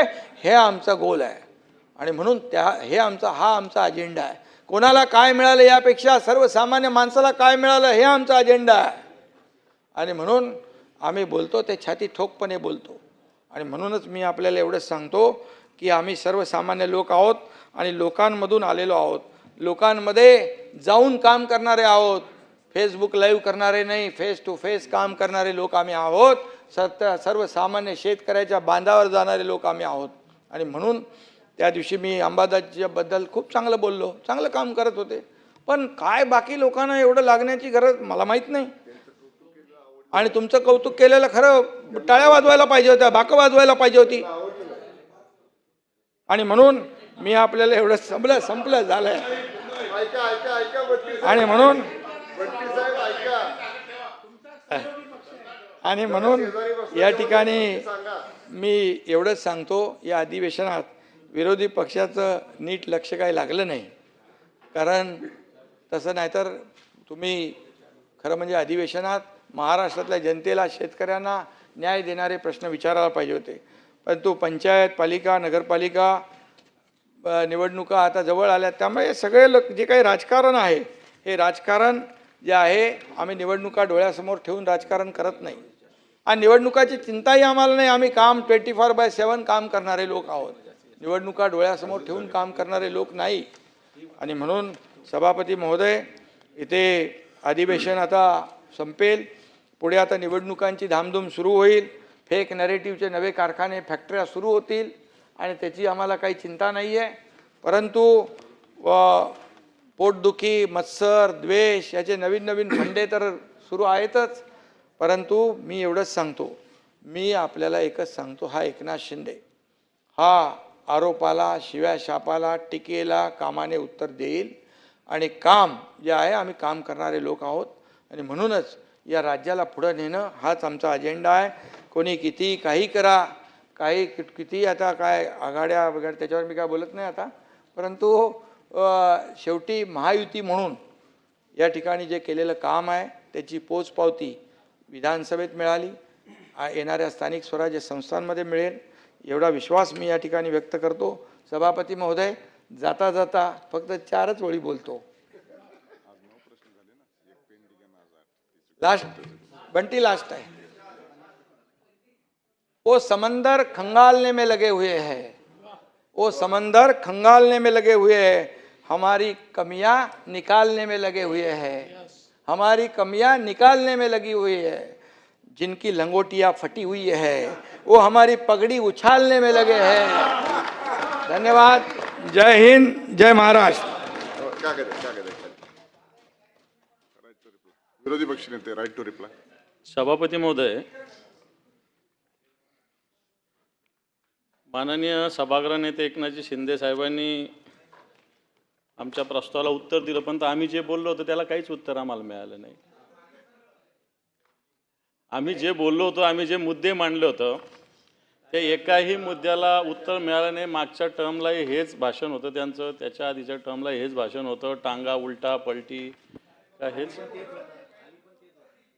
हे आमचा गोल आहे. आणि म्हणून हे हा आमचा अजेंडा आहे. कोणाला काय मिळालं यापेक्षा सर्वसामान्य माणसाला काय मिळालं हे आमचा अजेंडा आहे. आणि म्हणून आम्ही बोलतो ते छाती ठोकपणे बोलतो. आणि म्हणूनच मी आपल्याला एवढंच सांगतो की आम्ही सर्वसामान्य लोक आहोत आणि लोकांमधून आलेलो आहोत. लोकांमध्ये जाऊन काम करणारे आहोत. फेसबुक लाईव्ह करणारे नाही, फेस टू फेस काम करणारे लोक आम्ही आहोत. सर्वसामान्य शेतकऱ्याच्या बांधावर जाणारे लोक आम्ही आहोत. आणि म्हणून त्या दिवशी मी अंबादासजीबद्दल खूप चांगलं बोललो, चांगलं काम करत होते. पण काय बाकी लोकांना एवढं लागण्याची गरज मला माहीत नाही. आणि तुमचं कौतुक केलेलं खरं टाळ्या वाजवायला पाहिजे होत्या, बाकं वाजवायला पाहिजे होती. आणि म्हणून मी आपल्याला एवढं संपलं झालंय. आणि म्हणून या ठिकाणी मी एवढंच सांगतो, या अधिवेशनात विरोधी पक्षाचं नीट लक्ष काही लागलं नाही. कारण तसं नाहीतर तुम्ही खरं म्हणजे अधिवेशनात महाराष्ट्रातल्या जनतेला शेतकऱ्यांना न्याय देणारे प्रश्न विचारायला पाहिजे होते. परंतु पंचायत, पालिका, नगरपालिका निवडणुका आता जवळ आल्या, त्यामुळे हे सगळे लोक जे काही राजकारण आहे, हे राजकारण जे आहे आम्ही निवडणुका डोळ्यासमोर ठेवून राजकारण करत नाही. आणि निवडणुकाची चिंताही आम्हाला नाही. आम्ही काम 24/7 काम करणारे लोक आहोत. निवडणुका डोळ्यासमोर ठेवून काम करणारे लोक नाही. आणि म्हणून सभापती महोदय, इथे अधिवेशन आता संपेल. पुढे आता निवडणुकांची धामधूम सुरू होईल. फेक नॅरेटिव्हचे नवे कारखाने, फॅक्टऱ्या सुरू होतील आणि त्याची आम्हाला काही चिंता नाही आहे. परंतु पोटदुखी, मत्सर, द्वेष याचे नवीन नवीन फंडे तर सुरू आहेतच. परंतु मी एवढंच सांगतो, मी आपल्याला एकच सांगतो, हा एकनाथ शिंदे हा आरोपाला, शिव्या शापाला, टीकेला कामाने उत्तर देईल. आणि काम जे आहे, आम्ही काम करणारे लोक आहोत आणि म्हणूनच या राज्याला पुढं नेणं हाच आमचा अजेंडा आहे. कोणी किती काही करा, काही किती आता काय आघाड्या वगैरे त्याच्यावर मी काय बोलत नाही आता. परंतु शेवटी महायुती म्हणून या ठिकाणी जे केलेलं काम आहे त्याची पोचपावती विधानसभेत मिळाली, येणाऱ्या स्थानिक स्वराज्य संस्थांमध्ये मिळेल, एवढा विश्वास मी या ठिकाणी व्यक्त करतो. सभापती महोदय, जाता जाता फक्त 4च ओळी बोलतो. लास्ट बंटी, लास्ट है. वो समंदर खंगालने में लगे हुए हैं, वो समंदर खंगालने में लगे हुए हैं, हमारी कमियां निकालने में लगे हुए हैं, हमारी कमियां निकालने में लगी हुई है. जिनकी लंगोटियां फटी हुई है वो हमारी पगड़ी उछालने में लगे हैं. धन्यवाद. जय हिंद, जय महाराष्ट्र. क्या कहते विरोधी पक्ष नेते, राइट टू रिप्लाय. सभापती महोदय, माननीय सभागृह नेते एकनाथजी शिंदे साहेबांनी आमच्या प्रस्तावाला उत्तर दिलं, पण आम्ही जे बोललो होतो त्याला काहीच उत्तर आम्हाला मिळालं नाही. आम्ही जे बोललो होतो, आम्ही जे मुद्दे मांडले होतं, ते एकाही मुद्द्याला उत्तर मिळालं नाही. मागच्या टर्मला हेच भाषण होतं त्यांचं, त्याच्या आधीच्या टर्मला हेच भाषण होतं. टांगा उलटा पलटी का हेच.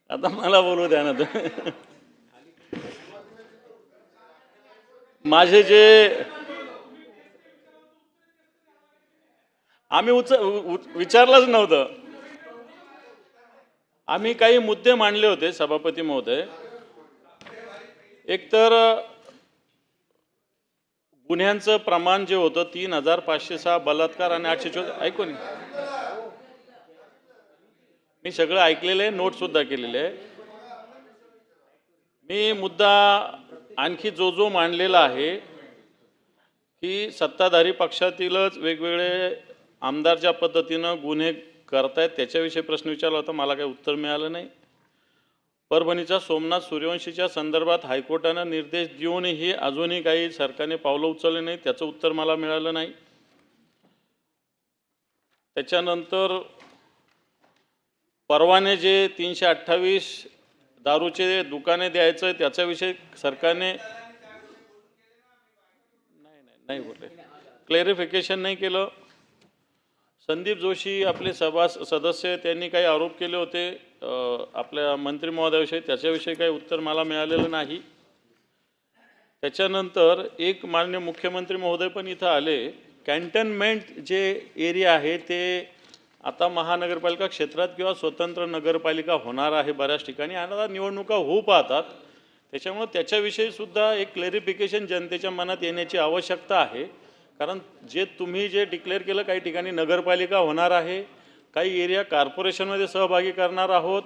आता मला बोलू द्या ना. माझे जे आम्ही विचारलंच नव्हतं. आम्ही काही मुद्दे मांडले होते सभापती महोदय. एकतर गुन्ह्यांचं प्रमाण जे होतं 3506 बलात्कार आणि 814, ऐकून मी सगळं ऐकलेलं आहे, नोट सुद्धा केलेले आहे. मी मुद्दा आणखी जो मांडलेला आहे की सत्ताधारी पक्षातीलच वेगवेगळे आमदार ज्या पद्धतीनं गुन्हे करतायत त्याच्याविषयी प्रश्न विचारला होता, मला काही उत्तर मिळालं नाही. परभणीच्या सोमनाथ सूर्यवंशीच्या संदर्भात हायकोर्टानं निर्देश देऊनही अजूनही काही सरकारने पावलं उचलले नाही, त्याचं उत्तर मला मिळालं नाही. त्याच्यानंतर परवाने जे 328 दारूचे दुकाने द्यायचं त्याच्याविषयी सरकारने नाही बोलले, क्लॅरिफिकेशन नाही केलं. संदीप जोशी आपले सभा सदस्य, त्यांनी काही आरोप केले होते आपल्या मंत्री महोदयाविषयी, त्याच्याविषयी काही उत्तर मला मिळालेलं नाही. त्याच्यानंतर एक माननीय मुख्यमंत्री महोदय पण इथं आले. कॅन्टोन्मेंट जे एरिया आहे ते आता महानगरपालिका क्षेत्रात किंवा स्वतंत्र नगरपालिका होणार आहे बऱ्याच ठिकाणी, आणि आता निवडणुका होऊ पाहतात. त्याच्यामुळे त्याच्याविषयी सुद्धा एक क्लॅरिफिकेशन जनतेच्या मनात येण्याची आवश्यकता आहे. कारण तुम्ही जे डिक्लेअर केलं, काही ठिकाणी नगरपालिका होणार आहे, काही एरिया कॉर्पोरेशनमध्ये सहभागी करणार आहोत,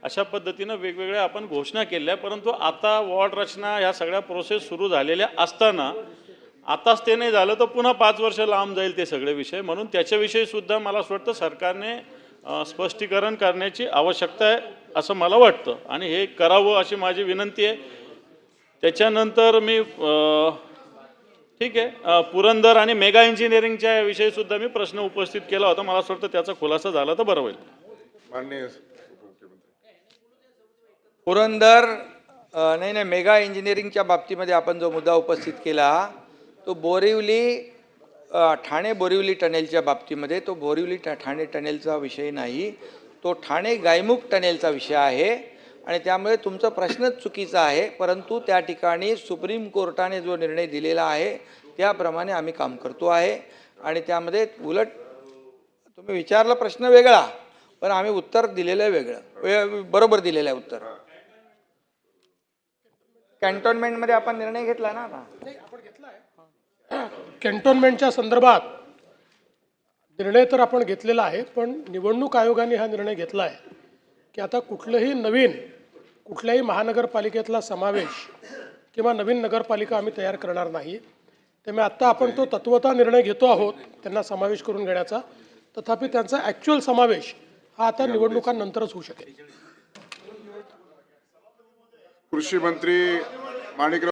अशा पद्धतीनं वेगवेगळ्या आपण घोषणा केल्या. परंतु आता वॉर्ड रचना ह्या सगळ्या प्रोसेस सुरू झालेल्या असताना आताच ते नाही झालं तर पुन्हा 5 वर्ष लांब जाईल ते सगळे विषय. म्हणून त्याच्याविषयी सुद्धा मला असं वाटतं सरकारने स्पष्टीकरण करण्याची आवश्यकता आहे असं मला वाटतं, आणि हे करावं अशी माझी विनंती आहे. त्याच्यानंतर मी ठीक आहे, पुरंदर आणि मेगा इंजिनिअरिंगच्या विषयी सुद्धा मी प्रश्न उपस्थित केला होता. मला असं वाटतं त्याचा खुलासा झाला तर बरं होईल. माननीय पुरंदर नाही, मेगा इंजिनिअरिंगच्या बाबतीमध्ये आपण जो मुद्दा उपस्थित केला तो बोरिवली ठाणे बोरिवली टनेलच्या बाबतीमध्ये, तो बोरिवली ठाणे टनेलचा विषय नाही, तो ठाणे गायमुख टनेलचा विषय आहे. आणि त्यामुळे तुमचा प्रश्नच चुकीचा आहे. परंतु त्या ठिकाणी सुप्रीम कोर्टाने जो निर्णय दिलेला आहे त्याप्रमाणे आम्ही काम करतो आहे. आणि त्यामध्ये उलट तुम्ही विचारला प्रश्न वेगळा, पण आम्ही उत्तर दिलेलं आहे वेगळं, बरोबर दिलेलं आहे उत्तर. कॅन्टोन्मेंटमध्ये आपण निर्णय घेतला ना आता. कॅन्टोन्मेंटच्या संदर्भात निर्णय तर आपण घेतलेला आहे, पण निवडणूक आयोगाने हा निर्णय घेतला आहे की आता कुठल्याही महानगरपालिकेतला समावेश किंवा नवीन नगरपालिका आम्ही तयार करणार नाही. त्यामुळे आत्ता आपण तो तत्वतः निर्णय घेतो आहोत त्यांना समावेश करून घेण्याचा. तथापि त्यांचा ॲक्च्युअल समावेश हा आता निवडणुकांनंतरच होऊ शकेल. कृषी मंत्री माणिकराव